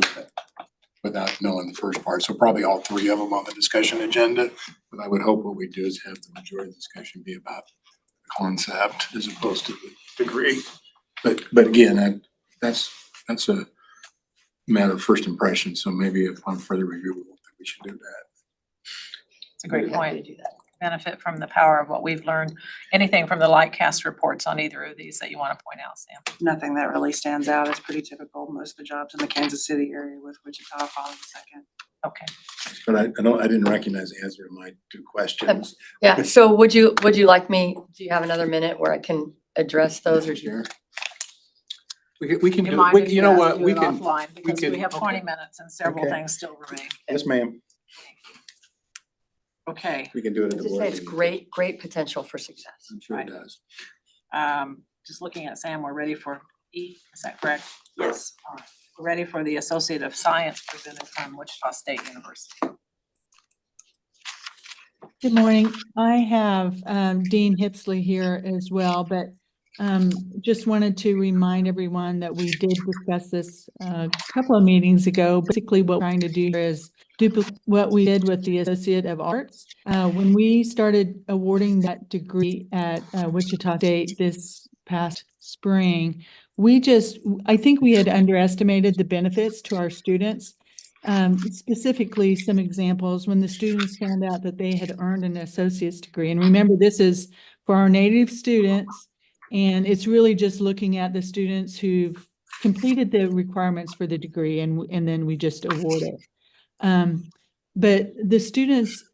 without knowing the first part. So probably all 3 of them on the discussion agenda. But I would hope what we do is have the majority of the discussion be about the concept as opposed to the degree. But again, that's a matter of first impression. So maybe upon further review, we should do that. It's a great We're happy point. to do that. Benefit from the power of what we've learned. Anything from the Lightcast reports on either of these that you want to point out, Sam? Nothing that really stands out. It's pretty typical. Most of the jobs in the Kansas City area with Wichita following second. Okay. But I didn't recognize the answer to my 2 questions. Yeah, so would you like me, do you have another minute where I can address those or? Sure. We can You do mind it. if You know guys what, do we it can, offline, because we can- have 20 okay. minutes and several Okay. things still remain. yes, ma'am, Okay, we can do it at As the I board say, it's meeting. great potential for success. I'm sure it does. just looking at Sam, we're ready for E, is that correct? Yes. All right. We're ready for the Associate of Science presented from Wichita State University. Good morning. I have Dean Hipsley here as well, but just wanted to remind everyone that we did discuss this a couple of meetings ago. Basically, what we're trying to do is duplicate what we did with the Associate of Arts. When we started awarding that degree at Wichita State this past spring, I think we had underestimated the benefits to our students. Specifically, some examples when the students found out that they had earned an associate's degree. And remember, this is for our native students, and it's really just looking at the students who've completed the requirements for the degree, and then we just award it. But the students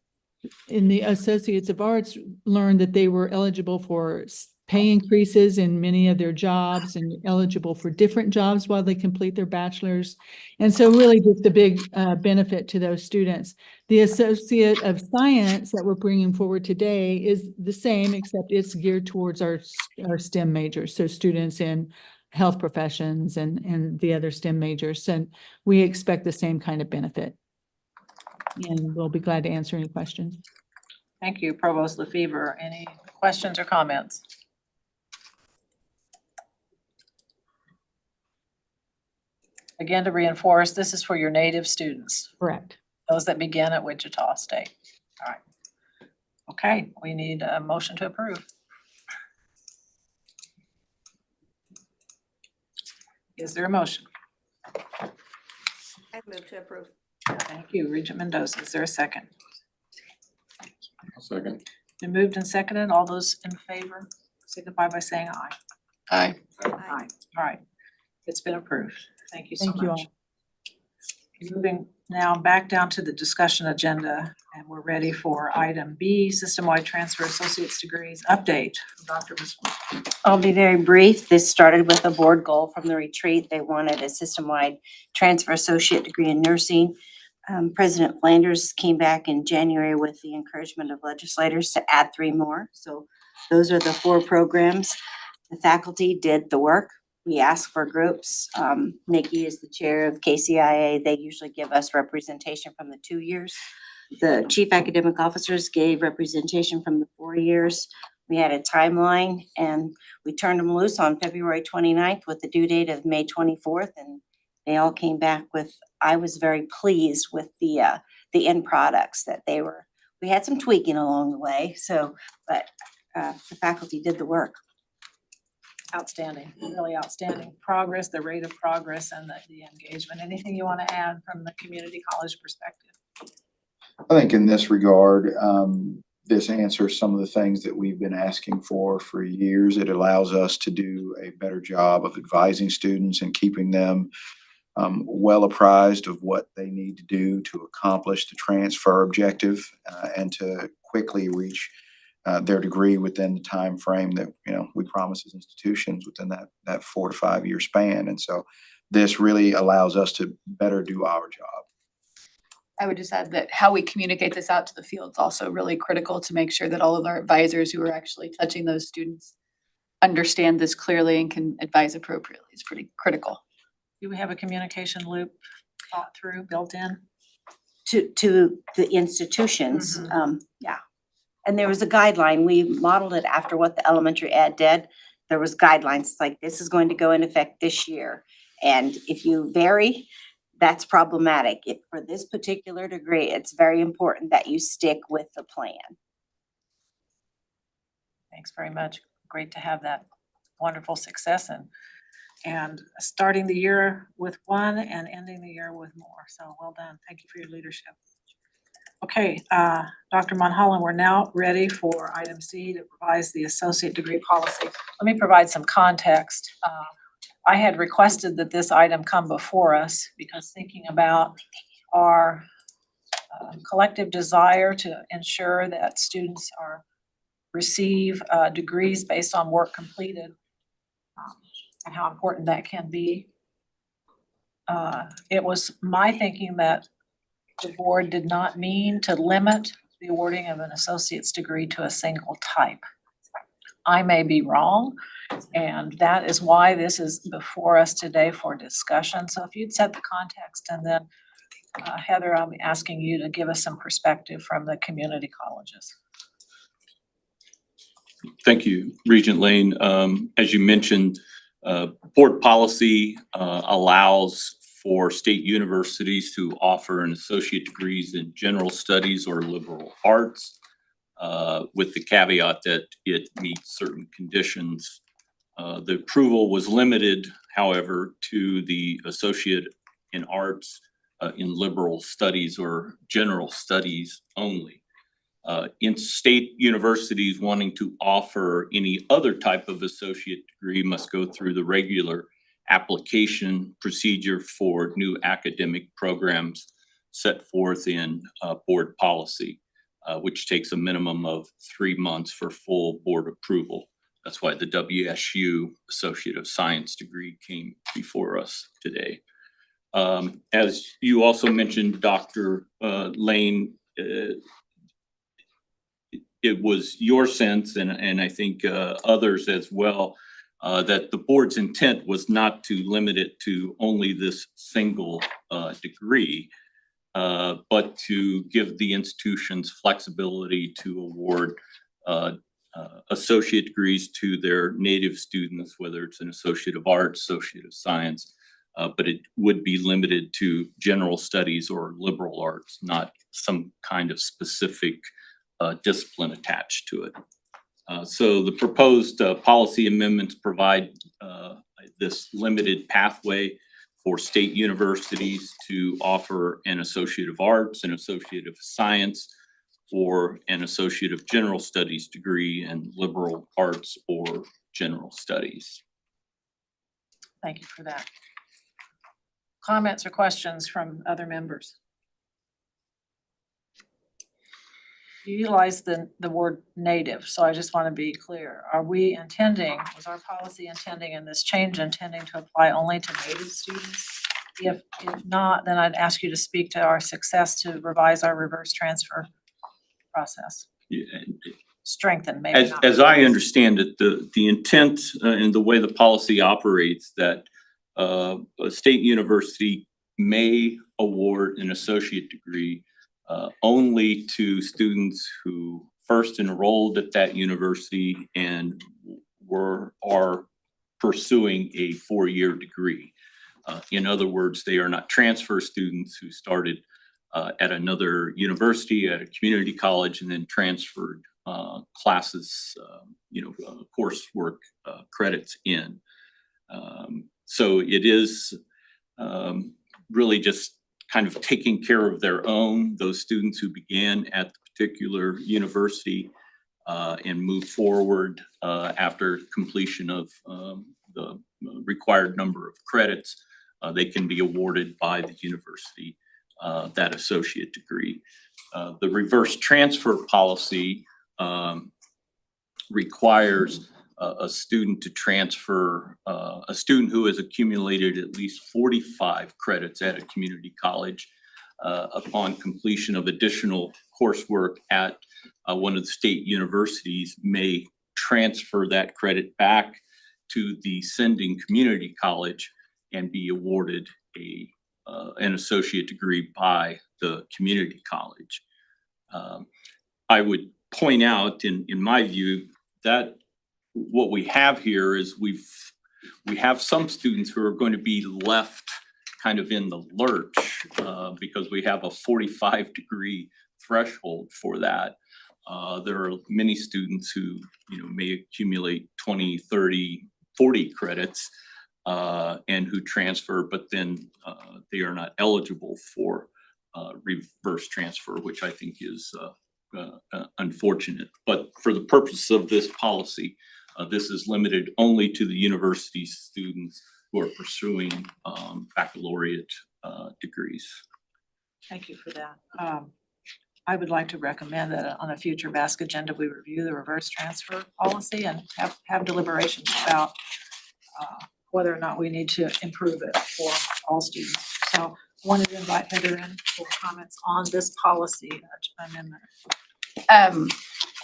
in the Associates of Arts learned that they were eligible for pay increases in many of their jobs and eligible for different jobs while they complete their bachelor's. And so really just a big benefit to those students. The Associate of Science that we're bringing forward today is the same, except it's geared towards our STEM majors. So students in health professions and the other STEM majors. And we expect the same kind of benefit. And we'll be glad to answer any questions. Thank you, Provost LaFever. Any questions or comments? Again, to reinforce, this is for your native students, Correct. those that begin at Wichita State. All right. Okay, we need a motion to approve. Is there a motion? I move to approve. Thank you, Regent Mendoza. Is there a second? Second. Been moved and seconded. All those in favor signify by saying aye. Aye. Aye. All right, it's been approved. Thank you so Thank you much. all. Moving now back down to the discussion agenda, and we're ready for item B, system-wide transfer associate's degrees update. Dr. Bismarck. I'll be very brief. This started with a board goal from the retreat. They wanted a system-wide transfer associate degree in nursing. President Flanders came back in January with the encouragement of legislators to add 3 more. So those are the 4 programs. The faculty did the work. We asked for groups. Nikki is the chair of KCIA. They usually give us representation from the 2 years. The chief academic officers gave representation from the 4 years. We had a timeline and we turned them loose on February 29th with the due date of May 24th. And they all came back with, I was very pleased with the end products that we had some tweaking along the way. So, but the faculty did the work. Outstanding, really outstanding progress, the rate of progress and the engagement. Anything you want to add from the community college perspective? I think in this regard, this answers some of the things that we've been asking for years. It allows us to do a better job of advising students and keeping them well apprised of what they need to do to accomplish the transfer objective and to quickly reach their degree within the time frame that we promise as institutions within that 4 to 5 year span. And so this really allows us to better do our job. I would just add that how we communicate this out to the field is also really critical to make sure that all of our advisors who are actually touching those students understand this clearly and can advise appropriately. It's pretty critical. Do we have a communication loop thought through, built in? To the institutions, yeah. And there was a guideline. We modeled it after what the elementary ed did. There was guidelines like this is going to go into effect this year. And if you vary, that's problematic. For this particular degree, it's very important that you stick with the plan. Thanks very much. Great to have that wonderful success and starting the year with one and ending the year with more. So well done. Thank you for your leadership. Okay, Dr. Monholland, we're now ready for item C to revise the associate degree policy. Let me provide some context. I had requested that this item come before us because thinking about our collective desire to ensure that students receive degrees based on work completed and how important that can be. It was my thinking that the board did not mean to limit the awarding of an associate's degree to a single type. I may be wrong, and that is why this is before us today for discussion. So if you'd set the context, and then Heather, I'll be asking you to give us some perspective from the community colleges. Thank you, Regent Lane. As you mentioned, board policy allows for state universities to offer an associate degrees in general studies or liberal arts, with the caveat that it meets certain conditions. The approval was limited, however, to the associate in arts in liberal studies or general studies only. In state universities wanting to offer any other type of associate degree must go through the regular application procedure for new academic programs set forth in board policy, which takes a minimum of 3 months for full board approval. That's why the WSU Associate of Science degree came before us today. As you also mentioned, Dr. Lane, it was your sense, and I think others as well, that the board's intent was not to limit it to only this single degree, but to give the institutions flexibility to award associate degrees to their native students, whether it's an Associate of Arts, Associate of Science, but it would be limited to general studies or liberal arts, not some kind of specific discipline attached to it. So the proposed policy amendments provide this limited pathway for state universities to offer an Associate of Arts, an Associate of Science, or an Associate of General Studies degree in liberal arts or general studies. Thank you for that. Comments or questions from other members? You utilize the word native, so I just want to be clear. Are we intending, was our policy intending in this change intending to apply only to native students? If not, then I'd ask you to speak to our success to revise our reverse transfer process. Yeah, Strengthen, maybe not. As I understand it, the intent and the way the policy operates, that a state university may award an associate degree only to students who first enrolled at that university and are pursuing a 4-year degree. In other words, they are not transfer students who started at another university, at a community college, and then transferred classes, coursework credits in. So it is really just kind of taking care of their own, those students who began at the particular university and move forward after completion of the required number of credits, they can be awarded by the university that associate degree. The reverse transfer policy requires a student to transfer, a student who has accumulated at least 45 credits at a community college upon completion of additional coursework at one of the state universities may transfer that credit back to the sending community college and be awarded an associate degree by the community college. I would point out, in my view, that what we have here is we have some students who are going to be left kind of in the lurch because we have a 45 degree threshold for that. There are many students who may accumulate 20, 30, 40 credits and who transfer, but then they are not eligible for reverse transfer, which I think is unfortunate. But for the purpose of this policy, this is limited only to the university students who are pursuing baccalaureate degrees. Thank you for that. I would like to recommend that on a future BASC agenda, we review the reverse transfer policy and have deliberations about whether or not we need to improve it for all students. So wanted to invite Heather in for comments on this policy amendment.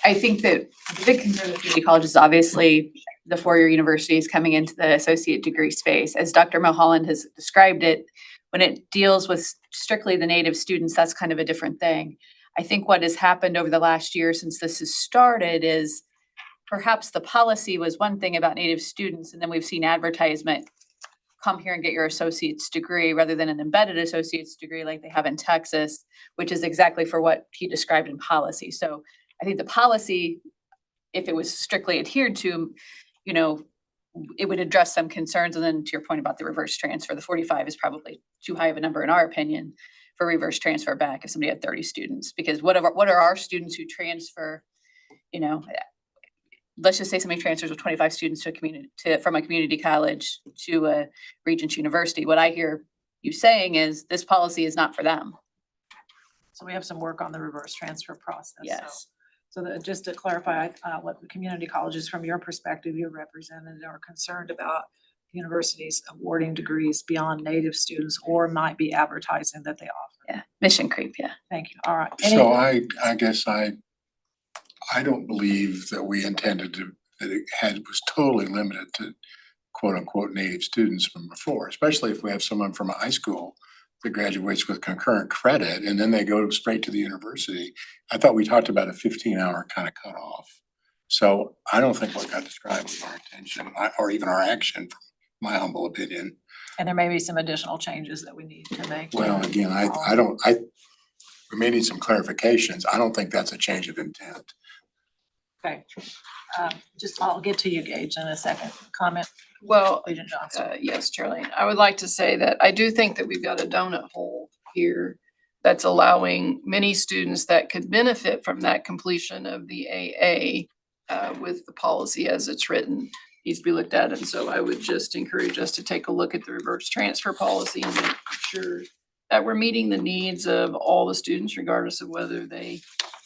I think that the big concern with community colleges is obviously the 4-year universities coming into the associate degree space. As Dr. Mulholland has described it, when it deals with strictly the native students, that's kind of a different thing. I think what has happened over the last year since this has started is perhaps the policy was one thing about native students, and then we've seen advertisement, come here and get your associate's degree rather than an embedded associate's degree like they have in Texas, which is exactly for what he described in policy. So I think the policy, if it was strictly adhered to, it would address some concerns. And then to your point about the reverse transfer, the 45 is probably too high of a number in our opinion for reverse transfer back if somebody had 30 students, because what are our students who transfer, let's just say somebody transfers with 25 students from a community college to a Regents University. What I hear you saying is this policy is not for them. So we have some work on the reverse transfer process. Yes. So that, just to clarify, what the community colleges, from your perspective, you're represented, are concerned about universities awarding degrees beyond native students or might be advertising that they offer. Yeah, mission creep, yeah. Thank you. All right. So I guess I don't believe that we intended to, that it was totally limited to quote unquote native students from before, especially if we have someone from a high school that graduates with concurrent credit and then they go straight to the university. I thought we talked about a 15-hour kind of cutoff. So I don't think what got described was our intention or even our action, from my humble opinion. And there may be some additional changes that we need to make. Well, again, we may need some clarifications. I don't think that's a change of intent. Okay. I'll get to you, Gage, in a second. Comment, Well, Agent Johnson. yes, Charlene, I would like to say that I do think that we've got a donut hole here that's allowing many students that could benefit from that completion of the AA with the policy as it's written, needs to be looked at. And so I would just encourage us to take a look at the reverse transfer policy and make sure that we're meeting the needs of all the students, regardless of whether they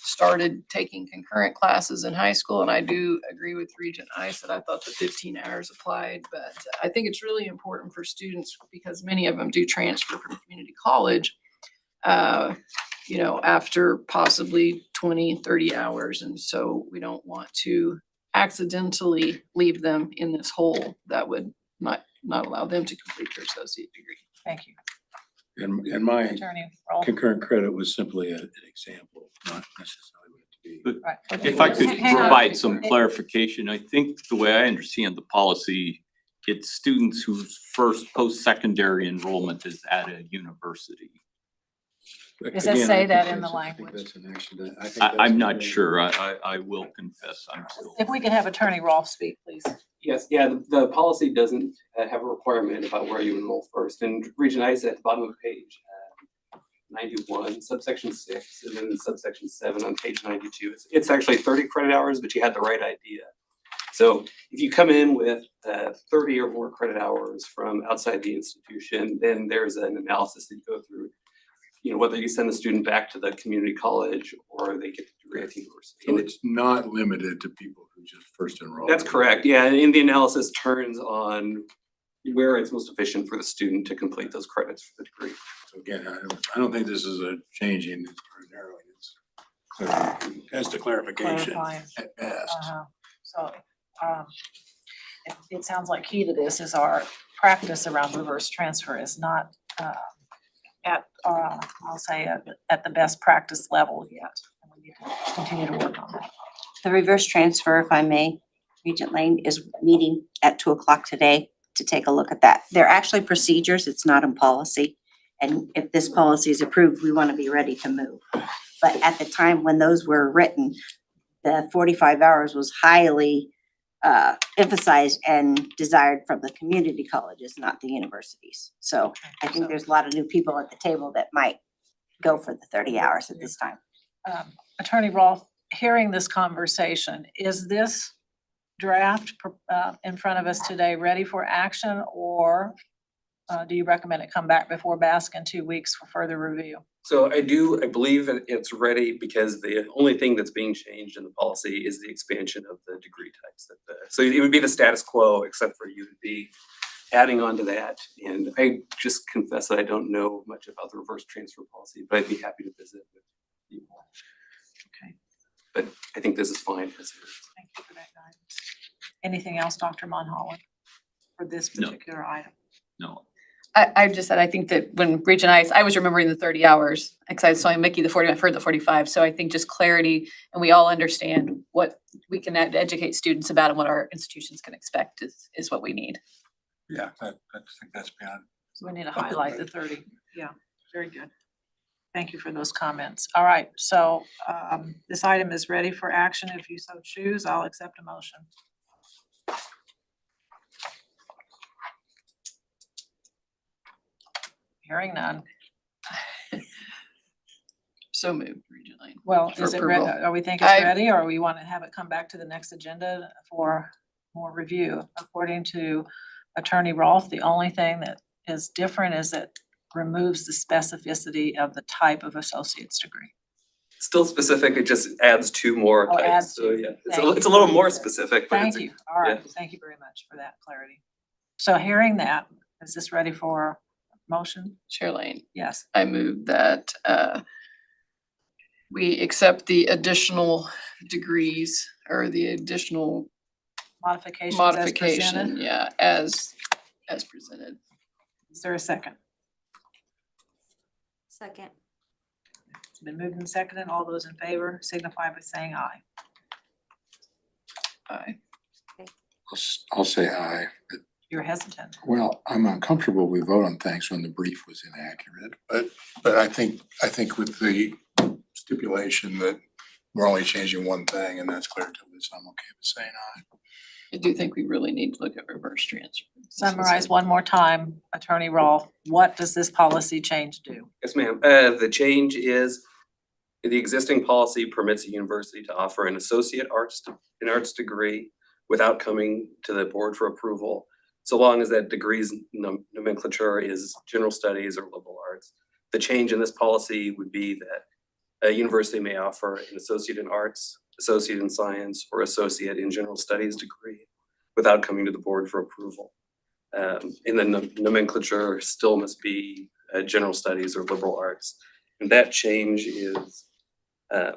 started taking concurrent classes in high school. And I do agree with Regent Ice that I thought the 15 hours applied, but I think it's really important for students because many of them do transfer from community college, after possibly 20, 30 hours. And so we don't want to accidentally leave them in this hole that would not allow them to complete their associate degree. Thank you. And my Attorney Rolfe. concurrent credit was simply an example, not necessarily what it to be. Right. If I could Hang on. provide some clarification, I think the way I understand the policy, it's students whose first post-secondary enrollment is at a university. Does that Again, say I that think in the that's- I think language? that's an accident. I think that's I'm a- not sure. I will confess, I'm still. If we could have Attorney Rolfe speak, please. Yes, yeah, the policy doesn't have a requirement about where you enroll first, and Region I said at the bottom of page 91, subsection 6, and then subsection 7 on page 92. It's actually 30 credit hours, but you had the right idea. So if you come in with 30 or more credit hours from outside the institution, then there's an analysis that you go through, whether you send the student back to the community college or they get the degree at the university. So it's not limited to people who just first enrolled. That's correct, yeah, and the analysis turns on where it's most efficient for the student to complete those credits for the degree. So again, I don't think this is a changing or narrowing. It's as to clarification Clarifying. at best. So, it sounds like key to this is our practice around reverse transfer is not, I'll say at the best practice level yet. And we need to continue to work on that. The reverse transfer, if I may, Regent Lane is meeting at 2:00 today to take a look at that. They're actually procedures, it's not in policy. And if this policy is approved, we want to be ready to move. But at the time when those were written, the 45 hours was highly emphasized and desired from the community colleges, not the universities. So I think there's a lot of new people at the table that might go for the 30 hours at this time. Attorney Rolfe, hearing this conversation, is this draft in front of us today ready for action, or do you recommend it come back before Basque in 2 weeks for further review? So I believe that it's ready because the only thing that's being changed in the policy is the expansion of the degree types. So it would be the status quo, except for you to be adding on to that. And I just confess that I don't know much about the reverse transfer policy, but I'd be happy to visit with you. Okay. But I think this is fine as it is. Thank you for that guidance. Anything else, Dr. Monholland, for this particular item? No. I just said, I think that when Regent I was remembering the 30 hours, because I was telling Mickey the 40, I've heard the 45. So I think just clarity and we all understand what we can educate students about and what our institutions can expect is what we need. Yeah, I think that's beyond. So we need to highlight the 30. Yeah, very good. Thank you for those comments. All right, so this item is ready for action. If you so choose, I'll accept a motion. Hearing none. So moved, Regent Lane. Well, For is it ready? approval. Are we think it's ready, or we want to have it come back to the next agenda for more review? According to Attorney Rolfe, the only thing that is different is it removes the specificity of the type of associate's degree. still specific, it just adds two more Oh, types, adds so two. yeah, it's Thank it's a you. little more specific, but it's. Thank you. All right. yeah. Thank you very much for that clarity. So hearing that, is this ready for motion? Chair Lane, Yes. I move that we accept the additional degrees or the additional Modifications as modification, presented. yeah, as presented. Is there a second? Second. It's been moved and seconded. All those in favor signify by saying aye. Aye. I'll say aye. You're hesitant. Well, I'm uncomfortable we vote on things when the brief was inaccurate, but I think with the stipulation that we're only changing one thing and that's clear to us, I'm okay with saying aye. I do think we really need to look at reverse transfer. Summarize one more time, Attorney Rawl. What does this policy change do? Yes, ma'am. The change is the existing policy permits a university to offer an associate in arts degree without coming to the board for approval, so long as that degree's nomenclature is general studies or liberal arts. The change in this policy would be that a university may offer an associate in arts, associate in science, or associate in general studies degree without coming to the board for approval. And the nomenclature still must be general studies or liberal arts. And that change is, the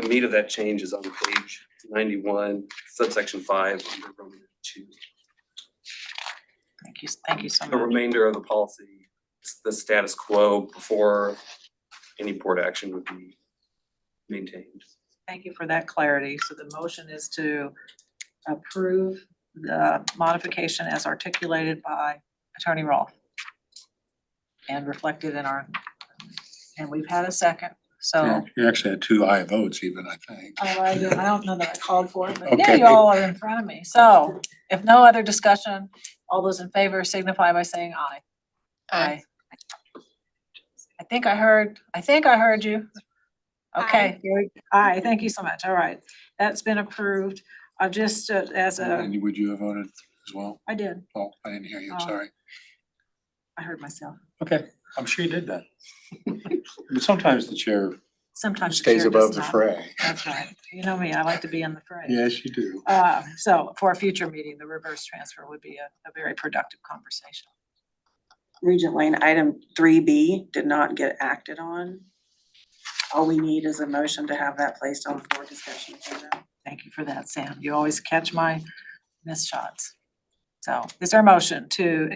meat of that change is on page 91, subsection 5, under Roman 2. Thank you so much. The remainder of the policy, the status quo before any board action would be maintained. Thank you for that clarity. So the motion is to approve the modification as articulated by Attorney Rawl and reflected in our, and we've had a second, so. Yeah, you actually had two aye votes even, I think. Oh, I don't know that I called for it, but yeah, Okay. you all are in front of me. So if no other discussion, all those in favor signify by saying aye. Aye. I think I heard you. Okay, aye, thank you so much. All right, that's been approved. I've just, as a, And would you have voted as well? I did, Oh, I didn't hear you, I'm Oh. sorry. I heard myself. Okay, I'm sure you did that. But sometimes the chair Sometimes the stays chair does above the not. fray. That's right. You know me, I like to be in the fray. Yes, you do. So for a future meeting, the reverse transfer would be a very productive conversation. Regent Lane, item 3B did not get acted on. All we need is a motion to have that placed on the board discussion agenda. Thank you for that, Sam. You always catch my missed shots. So is there a motion to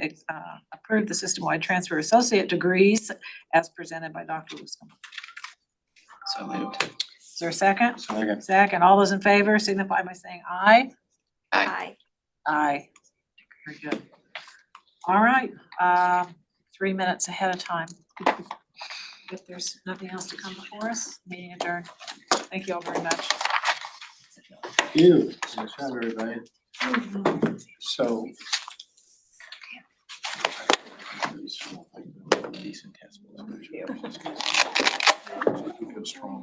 approve the system-wide transfer associate degrees as presented by Dr. Wiscombe? So moved. Is there a second? Second. Second. All those in favor signify by saying aye. Aye. Aye. Very good. All right, 3 minutes ahead of time. If there's nothing else to come before us, meeting adjourned. Thank you all very much. You. Nice job, everybody. So. Decent test. Feel strong.